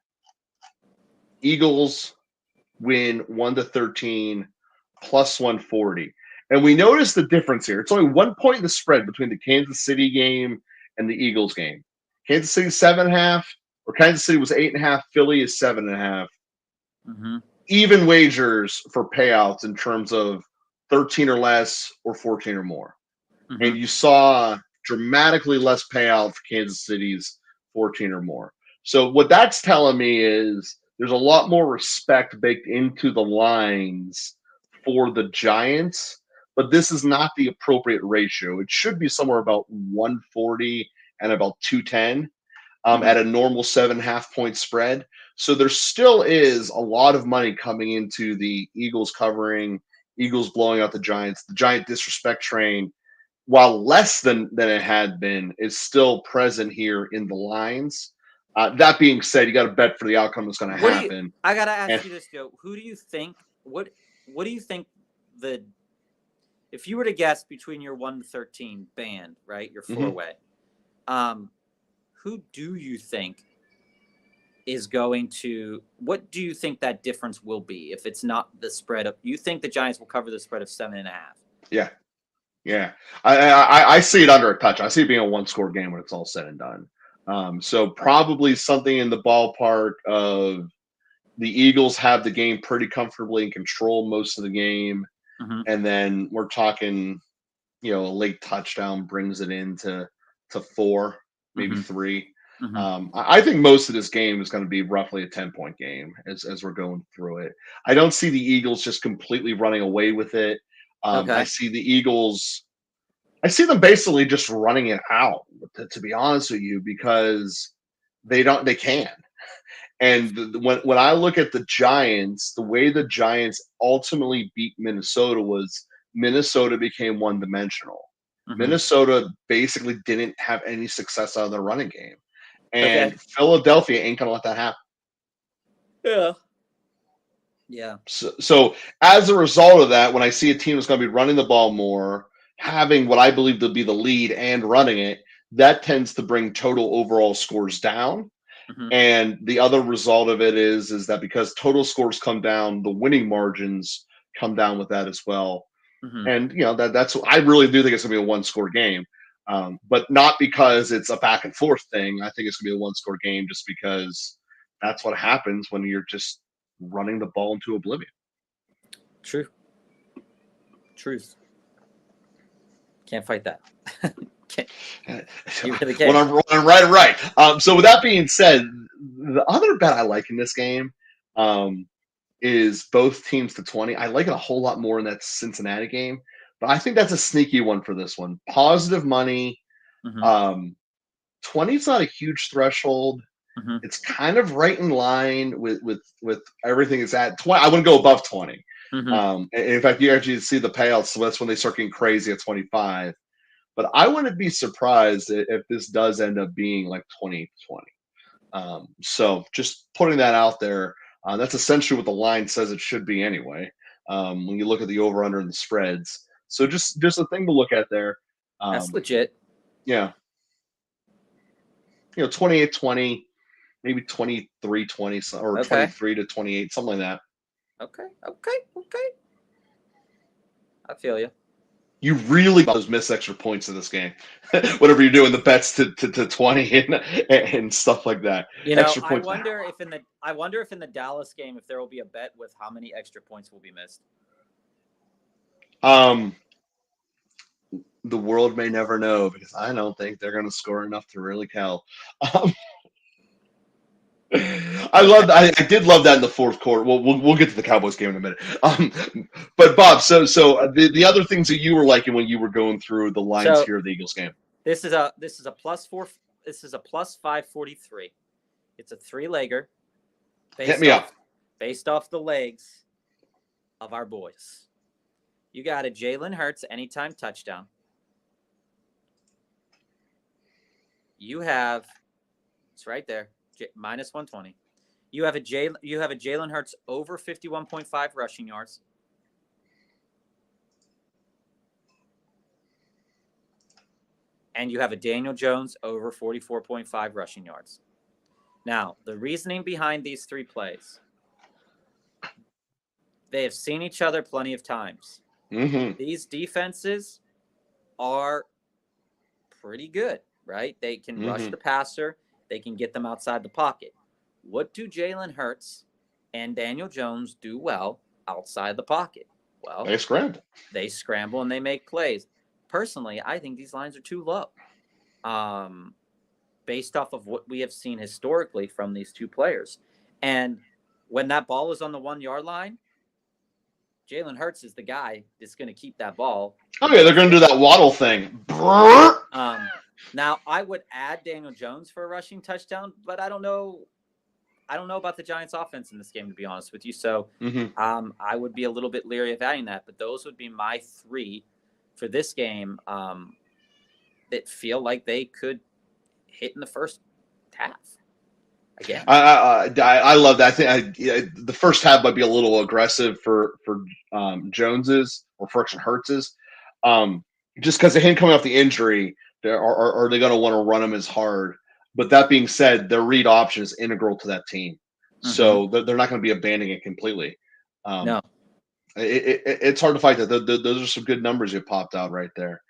Eagles win 1-13 plus 140. And we noticed the difference here. It's only 1 point in the spread between the Kansas City game and the Eagles game. Kansas City 7.5, or Kansas City was 8.5. Philly is 7.5. Mm-hmm. Even wagers for payouts in terms of 13 or less or 14 or more. Mm-hmm. And you saw dramatically less payout for Kansas City's 14 or more. So what that's telling me is there's a lot more respect baked into the lines for the Giants, but this is not the appropriate ratio. It should be somewhere about 140 and about 210 at a normal 7.5 point spread. So there still is a lot of money coming into the Eagles covering, Eagles blowing out the Giants. The Giant disrespect train, while less than it had been, is still present here in the lines. That being said, you got to bet for the outcome that's going to happen. I got to ask you this, Joe. Who do you think, what do you think if you were to guess between your 1 to 13 band, right, your four-way, who do you think is going to, what do you think that difference will be if it's not the spread of, you think the Giants will cover the spread of 7.5? Yeah. Yeah. I see it under a touch. I see it being a one-score game when it's all said and done. So probably something in the ballpark of the Eagles have the game pretty comfortably in control most of the game. Mm-hmm. And then we're talking, a late touchdown brings it into 4, maybe 3. Mm-hmm. I think most of this game is going to be roughly a 10-point game as we're going through it. I don't see the Eagles just completely running away with it. I see the Eagles. I see them basically just running it out, to be honest with you, because they can. And when I look at the Giants, the way the Giants ultimately beat Minnesota was Minnesota became one-dimensional. Mm-hmm. Minnesota basically didn't have any success out of their running game. And Philadelphia ain't going to let that happen. Yeah. Yeah. So as a result of that, when I see a team that's going to be running the ball more, having what I believe to be the lead and running it, that tends to bring total overall scores down. Mm-hmm. And the other result of it is that because total scores come down, the winning margins come down with that as well. Mm-hmm. And that's I really do think it's going to be a one-score game, but not because it's a back and forth thing. I think it's going to be a one-score game just because that's what happens when you're just running the ball into oblivion. Truth. Can't fight that. You really can't. When I'm right. So with that being said, the other bet I like in this game is both teams to 20. I like it a whole lot more in that Cincinnati game, but I think that's a sneaky one for this one. Positive money. Mm-hmm. 20 is not a huge threshold. Mm-hmm. It's kind of right in line with everything it's at. 20. I wouldn't go above 20. Mm-hmm. In fact, you actually see the payouts, so that's when they start getting crazy at 25. But I wouldn't be surprised if this does end up being like 20-20. So just putting that out there, that's essentially what the line says it should be anyway. When you look at the over/under and the spreads, so just a thing to look at there. That's legit. Yeah. 28-20, maybe 23-20, or 23-28, something like that. Okay. I feel you. You really got those missed extra points in this game. Whatever you're doing, the bets to 20 and stuff like that. Extra I points. wonder if in the Dallas game if there will be a bet with how many extra points will be missed. The world may never know because I don't think they're going to score enough to really count. I did love that in the fourth quarter. We'll get to the Cowboys game in a minute. But Bob, so the other things that you were liking when you were going through the lines here of the Eagles game. This is a +4. This is a +543. It's a 3-legger. Hit me up. Based off the legs of our boys. You got a Jalen Hurts anytime touchdown. You have it's right there. -120. You have a Jalen Hurts over 51.5 rushing yards. And you have a Daniel Jones over 44.5 rushing yards. Now, the reasoning behind these three plays, they have seen each other plenty of times. Mm-hmm. These defenses are pretty good, right? They can rush Mm-hmm. the passer. They can get them outside the pocket. What do Jalen Hurts and Daniel Jones do well outside the pocket? Well, They scrambled. they scramble and they make plays. Personally, I think these lines are too low. Based off of what we have seen historically from these two players. And when that ball is on the 1 yard line, Jalen Hurts is the guy that's going to keep that ball. Oh yeah, they're going to do that waddle thing. Now I would add Daniel Jones for a rushing touchdown, but I don't know about the Giants offense in this game, to be honest with you. So I would be a little bit leery of adding that, but those would be my three for this game that feel like they could hit in the first half. Again, I love that. I think the first half might be a little aggressive for Jones's or for Hurts's, just because of him coming off the injury. Are they going to want to run him as hard? But that being said, their read option is integral to that team, so they're not going to be abandoning it completely. No, it's hard to fight that. Those are some good numbers you popped out right there.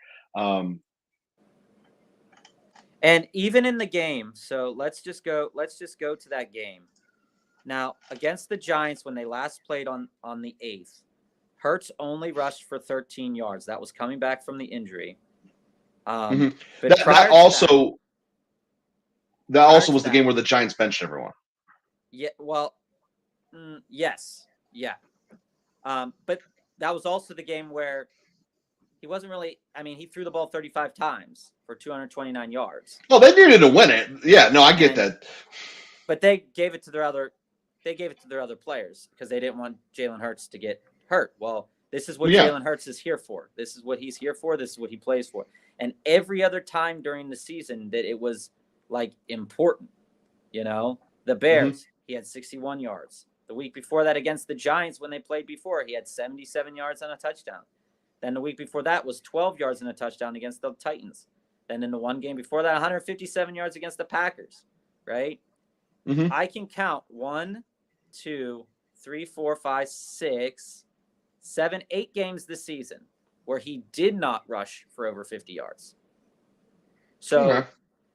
And even in the game, so let's just go to that game. Now, against the Giants, when they last played on the 8th, Hurts only rushed for 13 yards. That was coming back from the injury. But that also was the game where the Giants benched everyone. Yeah, well, yes. Yeah. But that was also the game where he wasn't really – I mean, he threw the ball 35 times for 229 yards. Well, they needed to win it. Yeah, no, I get that. But they gave it to their other players because they didn't want Jalen Hurts to get hurt. Well, this is what Jalen Hurts is here for. This is what he's here for. This is what he plays for. And every other time during the season that it was like important, the Bears, he had 61 yards. The week before that against the Giants when they played before, he had 77 yards and a touchdown. Then the week before that was 12 yards and a touchdown against the Titans. Then in the one game before that, 157 yards against the Packers, right? I can count 1, 2, 3, 4, 5, 6, 7, 8 games this season where he did not rush for over 50 yards. So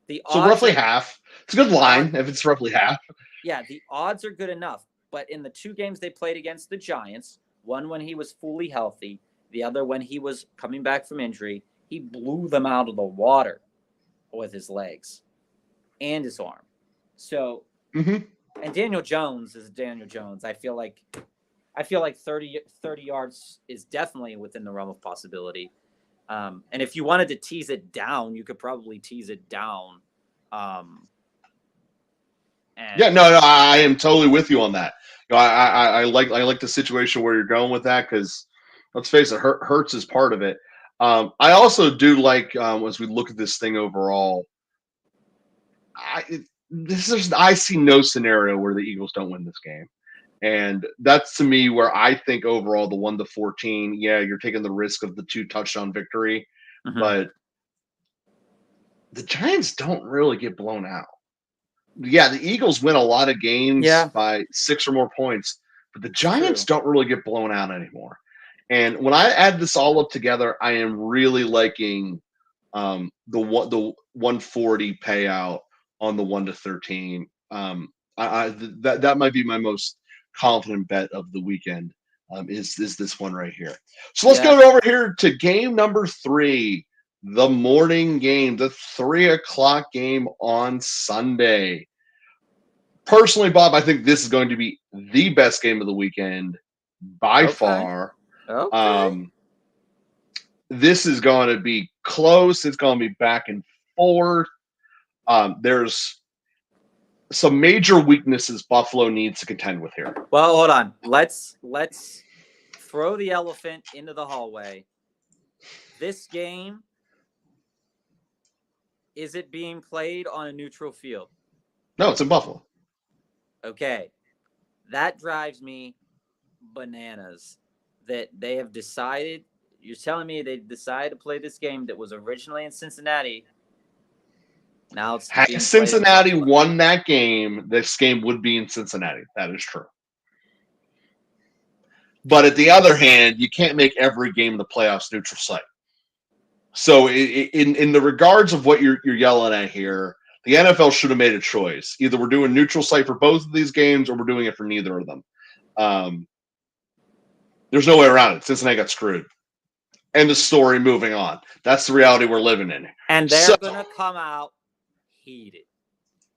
the odds so roughly half. It's a good line if it's roughly half. Yeah, the odds are good enough. But in the 2 games they played against the Giants, one when he was fully healthy, the other when he was coming back from injury, he blew them out of the water with his legs and his arm. So, and Daniel Jones is Daniel Jones. I feel like 30 yards is definitely within the realm of possibility. And if you wanted to tease it down, you could probably tease it down. I am totally with you on that. I like the situation where you're going with that because let's face it, Hurts is part of it. I also do like as we look at this thing overall. I see no scenario where the Eagles don't win this game, and that's to me where I think overall the 1-14. Yeah, you're taking the risk of the 2 touchdown victory, but the Giants don't really get blown out. Yeah, the Eagles win a lot of games by 6 or more points, but the Giants don't really get blown out anymore. And when I add this all up together, I am really liking the 140 payout on the 1-13. That might be my most confident bet of the weekend. Is this one right here? So let's go over here to game number 3. The morning game, the 3:00 game on Sunday. Personally, Bob, I think this is going to be the best game of the weekend by far. Okay. This is going to be close. It's going to be back and forth. There's some major weaknesses Buffalo needs to contend with here. Well, hold on. Let's throw the elephant into the hallway. This game, is it being played on a neutral field? No, it's in Buffalo. Okay. That drives me bananas that they have decided. You're telling me they decided to play this game that was originally in Cincinnati. Now it's had Cincinnati won that game, this game would be in Cincinnati. That is true. But at the other hand, you can't make every game in the playoffs neutral site. So in the regards of what you're yelling at here, the NFL should have made a choice. Either we're doing neutral site for both of these games, or we're doing it for neither of them. There's no way around it. Cincinnati got screwed. End of story. Moving on. That's the reality we're living in. And they're going to come out heated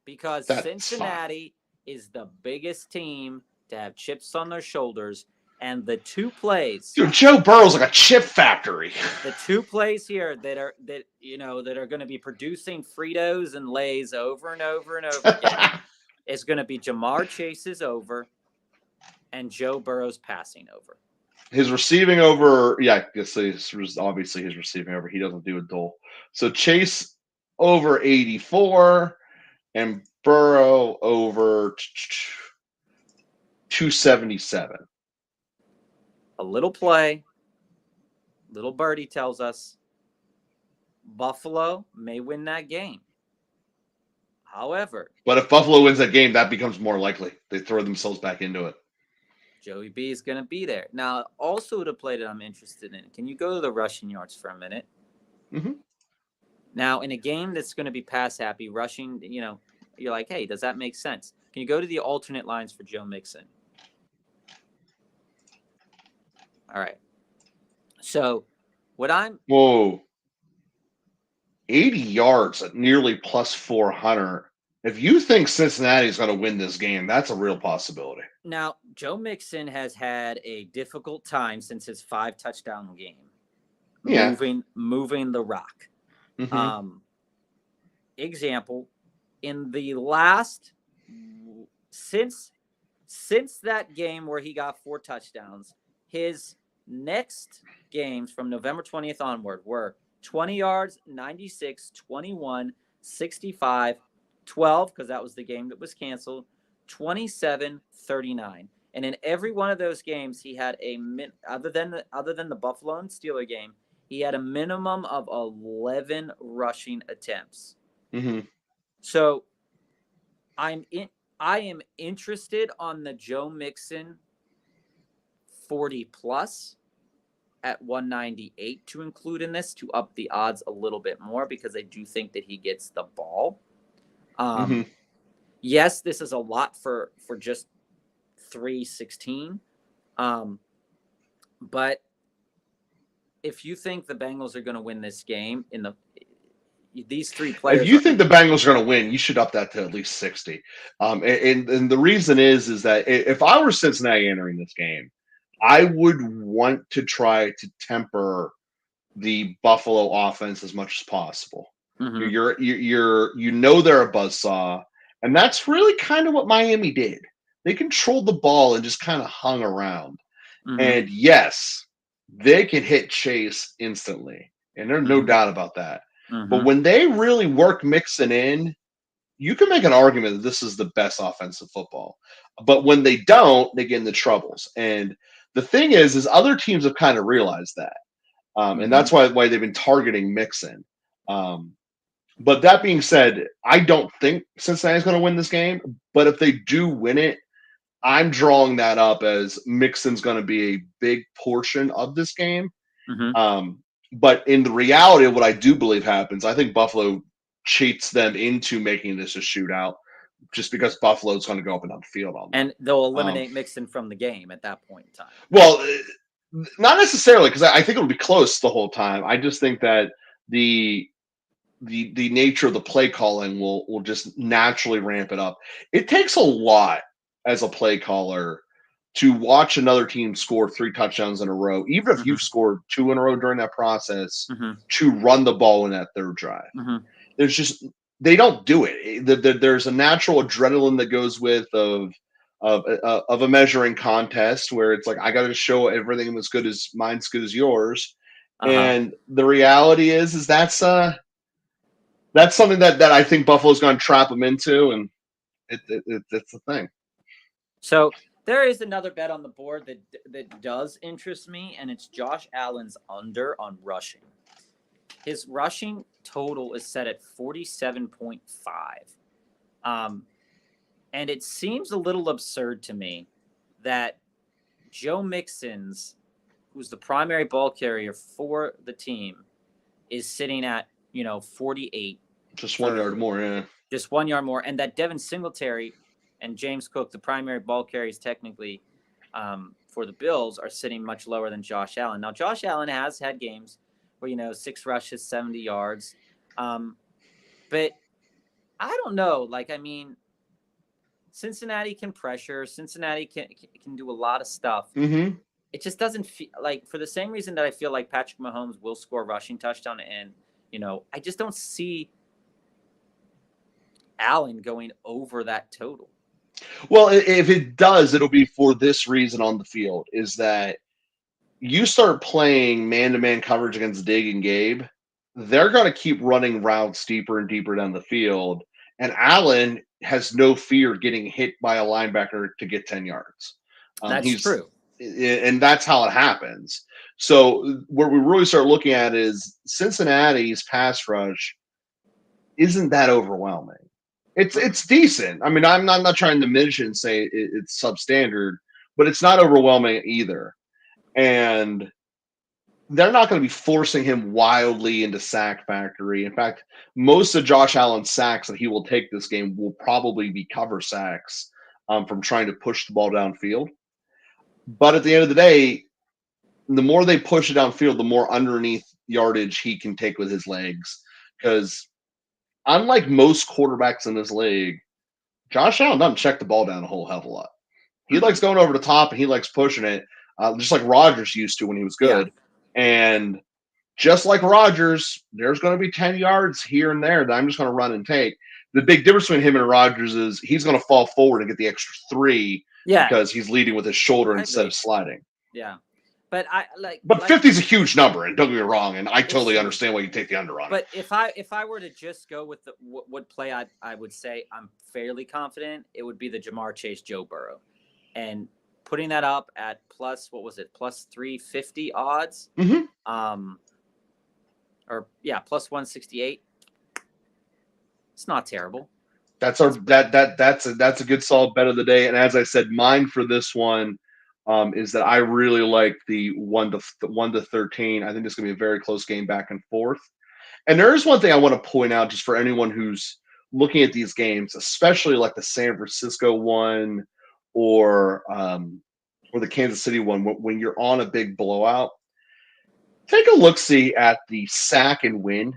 because Cincinnati is the biggest team to have chips on their shoulders. And the two plays, dude, Joe Burrow's like a chip factory. The two plays here that are going to be producing Fritos and Lays over and over and over again is going to be Jamar Chase's over and Joe Burrow's passing over. His receiving over, yeah, obviously his receiving over. He doesn't do a duel. So Chase over 84 and Burrow over 277. A little play, little birdie tells us Buffalo may win that game. However, but if Buffalo wins that game, that becomes more likely. They throw themselves back into it. Joey B is going to be there. Now, also the play that I'm interested in. Can you go to the rushing yards for a minute? Mm-hmm. Now, in a game that's going to be pass happy, rushing, you're like, hey, does that make sense? Can you go to the alternate lines for Joe Mixon? All right. So, Whoa. 80 yards at nearly plus 400. If you think Cincinnati is going to win this game, that's a real possibility. Now, Joe Mixon has had a difficult time since his 5-touchdown game. Yeah. Moving the rock. Mm-hmm. Example, in the last since that game where he got 4 touchdowns, his next games from November 20th onward were 20 yards, 96, 21, 65, 12, because that was the game that was canceled, 27, 39. And in every one of those games, he had other than the Buffalo and Steeler game, he had a minimum of 11 rushing attempts. Mm-hmm. So I am interested on the Joe Mixon 40 plus at 198 to include in this to up the odds a little bit more because I do think that he gets the ball. Yes, this is a lot for just 316. But if you think the Bengals are going to win this game these three players, if you think the Bengals are going to win, you should up that to at least 60. And the reason is that if I were Cincinnati entering this game, I would want to try to temper the Buffalo offense as much as possible. Mm-hmm. They're a buzzsaw, and that's really kind of what Miami did. They controlled the ball and just kind of hung around. Mm-hmm. And yes, they can hit Chase instantly, and there's no doubt about that. Mm-hmm. But when they really work Mixon in, you can make an argument that this is the best offensive football. But when they don't, they get into troubles. And the thing is other teams have kind of realized that. And that's why they've been targeting Mixon. But that being said, I don't think Cincinnati's going to win this game. But if they do win it, I'm drawing that up as Mixon's going to be a big portion of this game. Mm-hmm. But in the reality of what I do believe happens, I think Buffalo cheats them into making this a shootout just because Buffalo's going to go up and down the field on them. And they'll eliminate Mixon from the game at that point in time. Well, not necessarily, because I think it'll be close the whole time. I just think that the nature of the play calling will just naturally ramp it up. It takes a lot as a play caller to watch another team score 3 touchdowns in a row, even if you've scored 2 in a row during that process, to run the ball in that third drive. There's just they don't do it. There's a natural adrenaline that goes with of a measuring contest where it's like I got to show everything as good as mine's good as yours, and the reality is that's something that I think Buffalo's going to trap them into, and it's the thing. So there is another bet on the board that does interest me, and it's Josh Allen's under on rushing. His rushing total is set at 47.5. And it seems a little absurd to me that Joe Mixon's, who's the primary ball carrier for the team, is sitting at, 48. Just 1 yard more, yeah. Just 1 yard more. And that Devin Singletary and James Cook, the primary ball carriers technically for the Bills, are sitting much lower than Josh Allen. Now, Josh Allen has had games where, 6 rushes, 70 yards. But I don't know. Cincinnati can pressure. Cincinnati can do a lot of stuff. Mm-hmm. It just doesn't feel like, for the same reason that I feel like Patrick Mahomes will score a rushing touchdown, and I just don't see Allen going over that total. Well, if it does, it'll be for this reason on the field, is that you start playing man-to-man coverage against Dig and Gabe, they're going to keep running routes deeper and deeper down the field, and Allen has no fear getting hit by a linebacker to get 10 yards. That's true. And that's how it happens. So where we really start looking at is Cincinnati's pass rush isn't that overwhelming. It's decent. I mean, I'm not trying to diminish it and say it's substandard, but it's not overwhelming either. And they're not going to be forcing him wildly into sack factory. In fact, most of Josh Allen's sacks that he will take this game will probably be cover sacks from trying to push the ball downfield. But at the end of the day, the more they push it downfield, the more underneath yardage he can take with his legs. Because unlike most quarterbacks in this league, Josh Allen doesn't check the ball down a whole hell of a lot. He likes going over the top and he likes pushing it, just like Rodgers used to when he was good. Yeah. And just like Rodgers, there's going to be 10 yards here and there that I'm just going to run and take. The big difference between him and Rodgers is he's going to fall forward and get the extra 3 because he's leading with his shoulder instead of sliding. Yeah. But But 50 is a huge number, and don't get me wrong, and I totally understand why you take the under on it. But if I were to just go with what play I would say I'm fairly confident, it would be the Jamar Chase Joe Burrow. And putting that up at plus 350 odds. Mm-hmm. Plus 168. It's not terrible. That's a good solid bet of the day. And as I said, mine for this one is that I really like the 1 to 13. I think this is going to be a very close game back and forth. And there is one thing I want to point out just for anyone who's looking at these games, especially like the San Francisco one or the Kansas City one, when you're on a big blowout, take a look-see at the sack and win.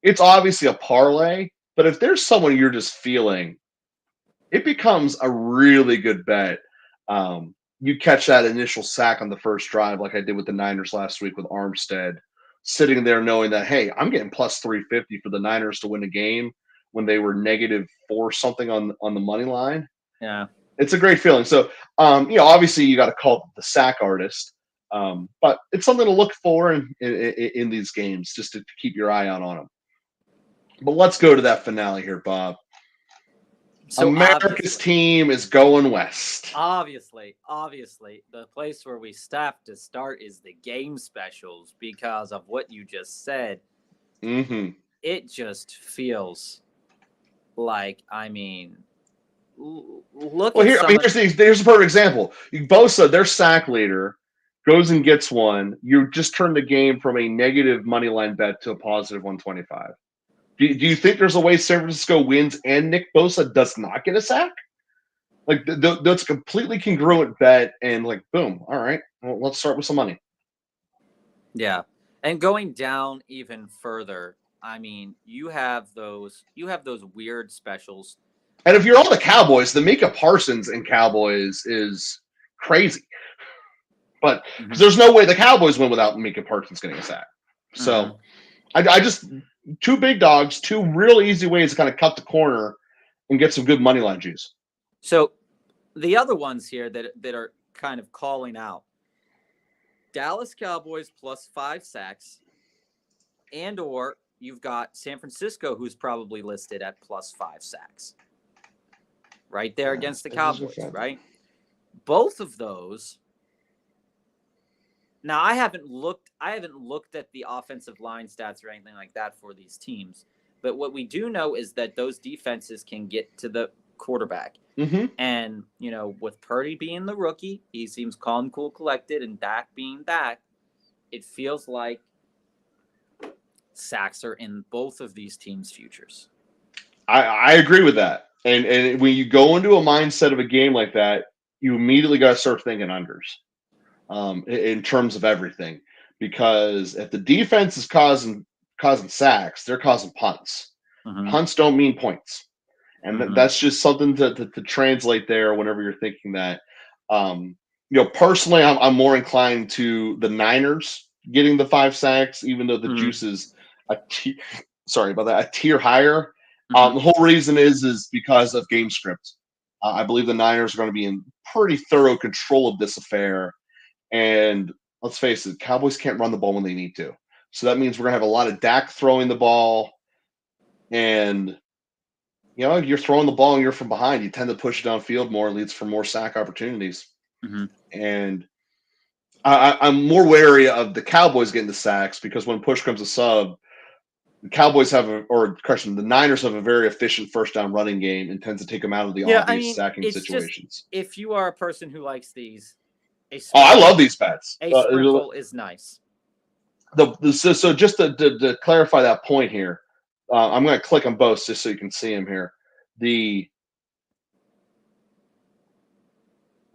It's obviously a parlay, but if there's someone you're just feeling, it becomes a really good bet. You catch that initial sack on the first drive like I did with the Niners last week with Armstead, sitting there knowing that, hey, I'm getting plus 350 for the Niners to win a game when they were -4 something on the money line. Yeah. It's a great feeling. So, obviously you got to call the sack artist, but it's something to look for in these games just to keep your eye out on them. But let's go to that finale here, Bob. So America's team is going west. Obviously, the place where we have to start is the game specials because of what you just said. Mm-hmm. It just feels like, look. Well, here's a perfect example. Bosa, their sack leader, goes and gets one. You just turned the game from a negative money line bet to a positive 125. Do you think there's a way San Francisco wins and Nick Bosa does not get a sack? Like, that's a completely congruent bet, and boom. All right, well, let's start with some money. Yeah, and going down even further, you have those weird specials. And if you're on the Cowboys, the Micah Parsons in Cowboys is crazy. But there's no way the Cowboys win without Micah Parsons getting a sack. So I just – 2 big dogs, 2 real easy ways to kind of cut the corner and get some good money line juice. So the other ones here that are kind of calling out, Dallas Cowboys plus 5 sacks, and or you've got San Francisco, who's probably listed at plus 5 sacks. Right there against the Cowboys, right? Both of those. Now, I haven't looked at the offensive line stats or anything like that for these teams. But what we do know is that those defenses can get to the quarterback. Mm-hmm. And, with Purdy being the rookie, he seems calm, cool, collected, and Dak being Dak, it feels like sacks are in both of these teams' futures. I agree with that. And when you go into a mindset of a game like that, you immediately got to start thinking unders in terms of everything. Because if the defense is causing sacks, they're causing punts. Mm-hmm. Punts don't mean points. And Mm-hmm. that's just something to translate there whenever you're thinking that. Personally, I'm more inclined to the Niners getting the 5 sacks, even though the juice is a tier higher. Mm-hmm. The whole reason is because of game script. I believe the Niners are going to be in pretty thorough control of this affair. And let's face it, Cowboys can't run the ball when they need to. So that means we're going to have a lot of Dak throwing the ball. And, you're throwing the ball and you're from behind. You tend to push it downfield more, leads for more sack opportunities. Mm-hmm. And I'm more wary of the Cowboys getting the sacks because when push comes to sub, the Niners have a very efficient first down running game and tends to take them out of the obvious sacking situations. If you are a person who likes these, I love these bets. A sprinkle is nice. So just to clarify that point here, I'm going to click on both just so you can see them here. The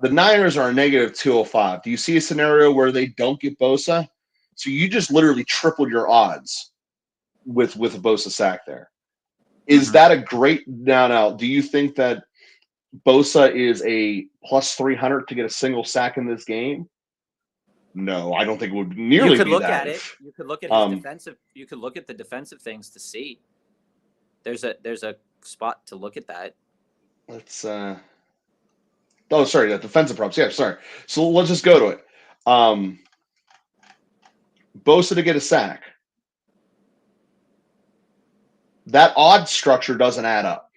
Niners are a negative 205. Do you see a scenario where they don't get Bosa? So you just literally tripled your odds with a Bosa sack there. Is that a great now? Do you think that Bosa is a plus 300 to get a single sack in this game? No, I don't think it would nearly you could be look that. At it. You could look at his defensive. You could look at the defensive things to see. There's a spot to look at that. Let's the defensive props. Yeah, sorry. So let's just go to it. Bosa to get a sack. That odd structure doesn't add up.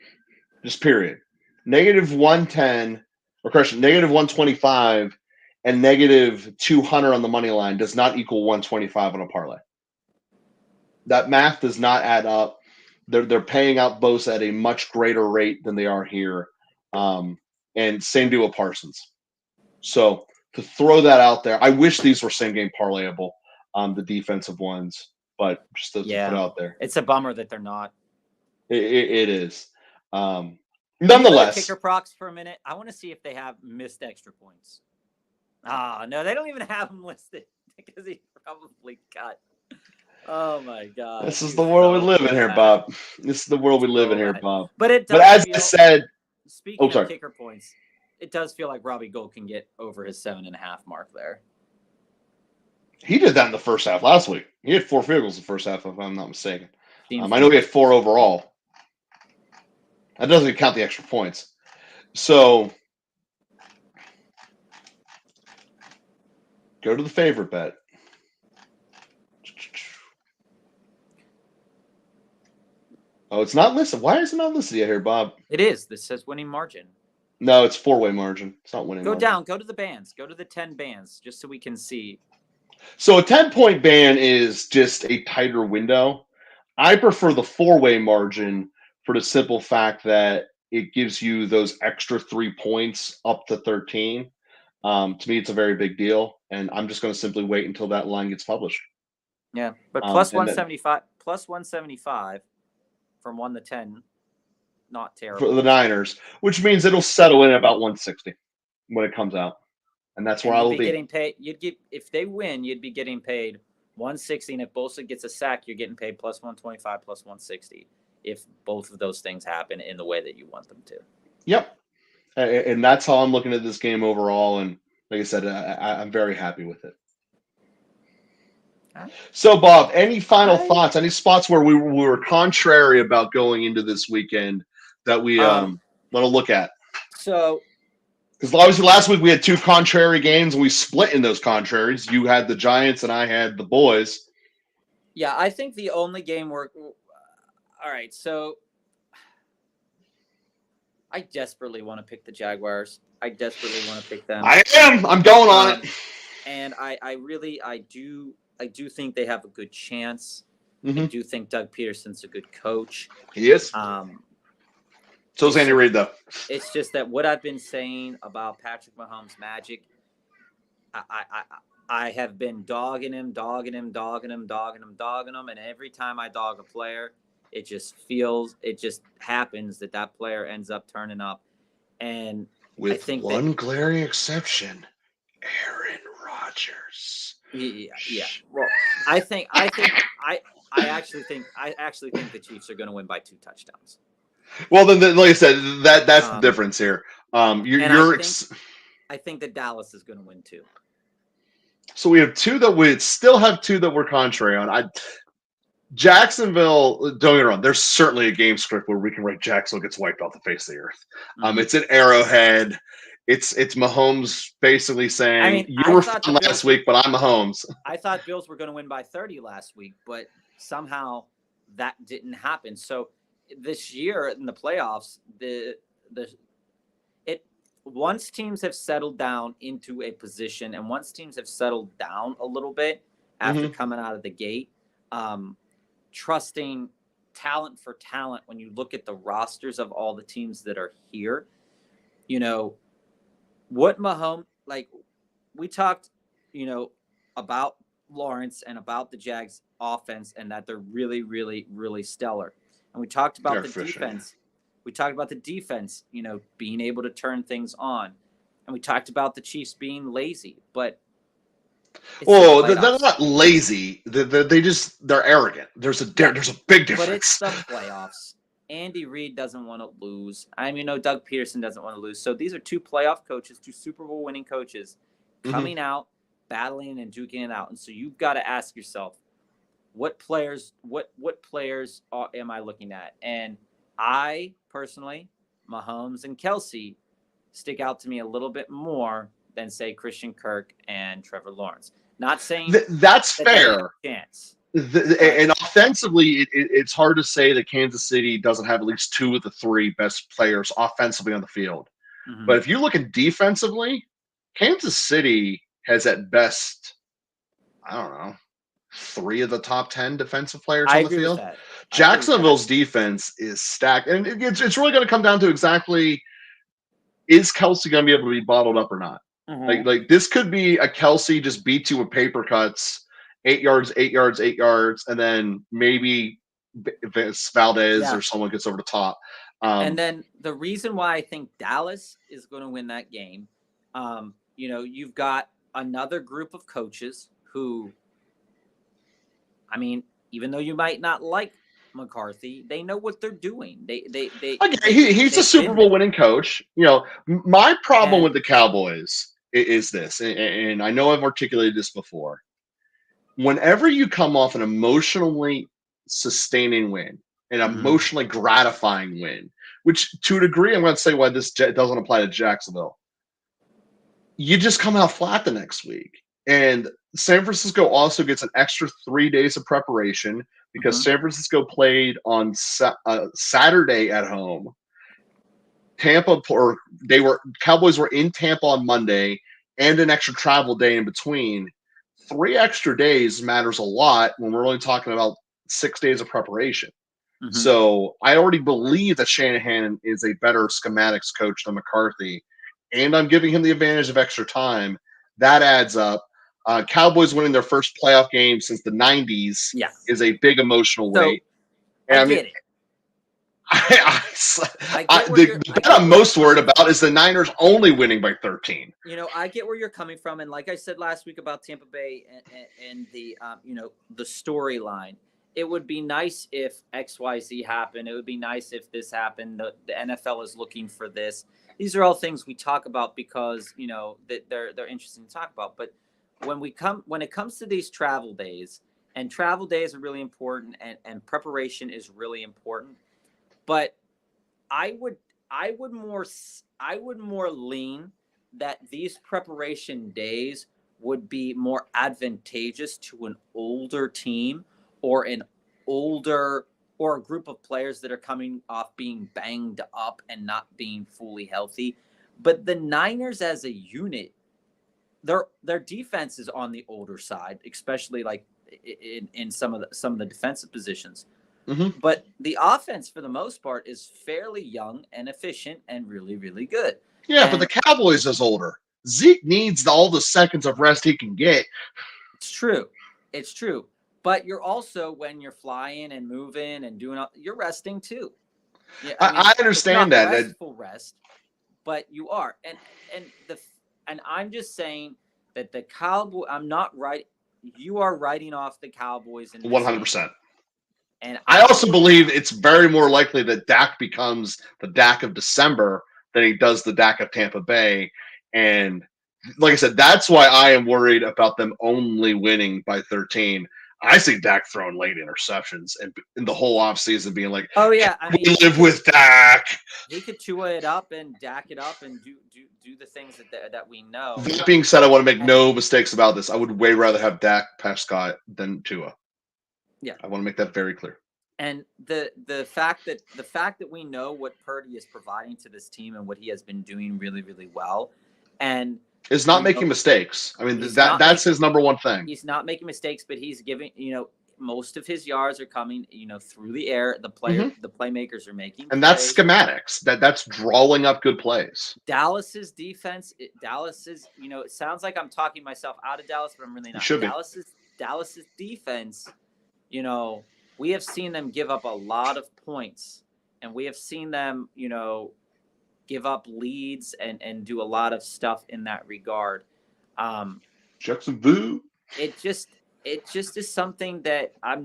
Just period. Negative 110, negative 125 and negative 200 on the money line does not equal 125 on a parlay. That math does not add up. They're paying out Bosa at a much greater rate than they are here. And same deal with Parsons. So to throw that out there, I wish these were same game parlayable, the defensive ones, but just to put out there. It's a bummer that they're not. It is. Nonetheless, kicker procs for a minute. I want to see if they have missed extra points. No, they don't even have them listed because he probably cut. Oh my God! This is the world we live in here, Bob. This is the world we live in here, Bob. But as I said, speaking of kicker points, it does feel like Robbie Gould can get over his 7.5 mark there. He did that in the first half last week. He had 4 field goals in the first half, if I'm not mistaken. I know he had 4 overall. That doesn't even count the extra points. So go to the favorite bet. Oh, it's not listed. Why is it not listed yet here, Bob? It is. This says winning margin. No, it's 4-way margin. It's not winning margin. Go down. Go to the bands. Go to the 10 bands just so we can see. So a 10-point band is just a tighter window. I prefer the 4-way margin for the simple fact that it gives you those extra 3 points up to 13. To me, it's a very big deal, and I'm just going to simply wait until that line gets published. Yeah, but plus 175 from 1 to 10, not terrible for the Niners, which means it'll settle in at about 160 when it comes out, and that's where I will be getting paid. If they win, you'd be getting paid 160, and if Bosa gets a sack, you're getting paid plus 125, plus 160. If both of those things happen in the way that you want them to. Yep. And that's how I'm looking at this game overall. And like I said, I'm very happy with it. So, Bob, any final thoughts? Any spots where we were contrary about going into this weekend that we want to look at? So, because obviously last week we had 2 contrary games and we split in those contraries. You had the Giants and I had the boys. Yeah, I think the only game where – all right, so I desperately want to pick the Jaguars. I desperately want to pick them. I am. I'm going on it. And I do think they have a good chance. Mm-hmm. I do think Doug Peterson's a good coach. He is. So is Andy Reid, though. It's just that what I've been saying about Patrick Mahomes' magic, I have been dogging him, and every time I dog a player, it just happens that player ends up turning up. And with I think one glaring exception, Aaron Rodgers. Yeah. Well, I actually think the Chiefs are going to win by 2 touchdowns. Well, then, like I said, that's the difference here. I think that Dallas is going to win too. So we still have 2 that we're contrary on. Jacksonville, don't get me wrong, there's certainly a game script where we can write Jacksonville gets wiped off the face of the earth. Mm-hmm. It's an Arrowhead. It's Mahomes basically saying, you were fun last week, but I'm Mahomes. I thought Bills were going to win by 30 last week, but somehow that didn't happen. So this year in the playoffs, once teams have settled down into a position and once teams have settled down a little bit after coming out of the gate, trusting talent for talent, when you look at the rosters of all the teams that are here, what Mahomes, like we talked, about Lawrence and about the Jags offense and that they're really, really, really stellar. And we talked about defense. We talked about the defense, being able to turn things on. And we talked about the Chiefs being lazy, but they're not lazy. They're arrogant. There's a big difference. But it's the playoffs. Andy Reid doesn't want to lose. Doug Peterson doesn't want to lose. So these are 2 playoff coaches, 2 Super Bowl winning coaches coming out, battling and duking it out. And so you've got to ask yourself, what players am I looking at? And I personally, Mahomes and Kelsey stick out to me a little bit more than, say, Christian Kirk and Trevor Lawrence. Not saying that's fair. Chance. And offensively, it's hard to say that Kansas City doesn't have at least 2 of the 3 best players offensively on the field. Mm-hmm. But if you look at defensively, Kansas City has at best, I don't know, 3 of the top 10 defensive players on the field. Jacksonville's defense is stacked. And it's really going to come down to exactly, is Kelsey going to be able to be bottled up or not? Mm-hmm. Like this could be a Kelsey just beat you with paper cuts, 8 yards, 8 yards, 8 yards, and then maybe Valdez or someone gets over the top. And then the reason why I think Dallas is going to win that game, you've got another group of coaches who, even though you might not like McCarthy, they know what they're doing. He's a Super Bowl winning coach. My problem with the Cowboys is this, and I know I've articulated this before. Whenever you come off an emotionally sustaining win, an emotionally gratifying win, which to a degree, I'm going to say why this doesn't apply to Jacksonville, you just come out flat the next week. And San Francisco also gets an extra 3 days of preparation because San Francisco played on Saturday at home. Cowboys were in Tampa on Monday and an extra travel day in between. 3 extra days matters a lot when we're only talking about 6 days of preparation. Mm-hmm. So I already believe that Shanahan is a better schematics coach than McCarthy, and I'm giving him the advantage of extra time. That adds up. Cowboys winning their first playoff game since the 90s is a big emotional weight. And I get it. The bet I'm most worried about is the Niners only winning by 13. I get where you're coming from, and like I said last week about Tampa Bay and the the storyline, it would be nice if XYZ happened. It would be nice if this happened. The NFL is looking for this. These are all things we talk about because that they're interesting to talk about. But when it comes to these travel days, and travel days are really important, and preparation is really important. But I would more lean that these preparation days would be more advantageous to an older team or a group of players that are coming off being banged up and not being fully healthy. But the Niners as a unit, their defense is on the older side, especially like in some of the defensive positions. Mm-hmm. But the offense, for the most part, is fairly young and efficient and really, really good. Yeah, but the Cowboys is older. Zeke needs all the seconds of rest he can get. It's true. It's true. But you're also, when you're flying and moving and doing, you're resting too. Yeah, I understand that. Restful rest, but you are. And I'm just saying that the Cowboy. I'm not right. You are writing off the Cowboys in 100%. And I also believe it's very more likely that Dak becomes the Dak of December than he does the Dak of Tampa Bay. And like I said, that's why I am worried about them only winning by 13. I see Dak throwing late interceptions and in the whole offseason being like, oh yeah, I mean, we live with Dak. He could chew it up and Dak it up and do the things that we know. That being said, I want to make no mistakes about this. I would way rather have Dak Prescott than Tua. Yeah, I want to make that very clear. And the fact that we know what Purdy is providing to this team and what he has been doing really, really well, and is not making mistakes. I mean, that's his number one thing. He's not making mistakes, but he's giving, most of his yards are coming, through the air. The playmakers are making. And that's schematics. That's drawing up good plays. Dallas's defense, it sounds like I'm talking myself out of Dallas, but I'm really not. Dallas's defense, we have seen them give up a lot of points, and we have seen them, give up leads and do a lot of stuff in that regard. Jacksonville. It just is something that I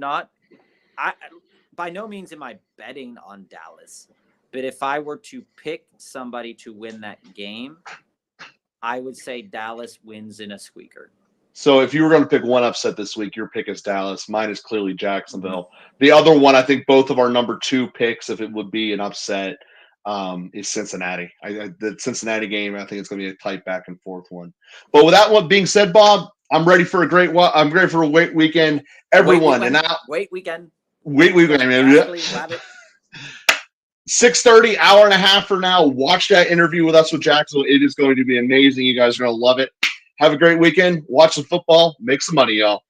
by no means am I betting on Dallas, but if I were to pick somebody to win that game, I would say Dallas wins in a squeaker. So if you were going to pick one upset this week, your pick is Dallas. Mine is clearly Jacksonville. The other one, I think both of our number 2 picks, if it would be an upset, is Cincinnati. The Cincinnati game, I think it's going to be a tight back and forth one. But with that one being said, Bob, I'm ready for a great weekend. Everyone, wait weekend. 6:30, hour and a half from now. Watch that interview with us with Jacksonville. It is going to be amazing. You guys are going to love it. Have a great weekend. Watch some football. Make some money, y'all.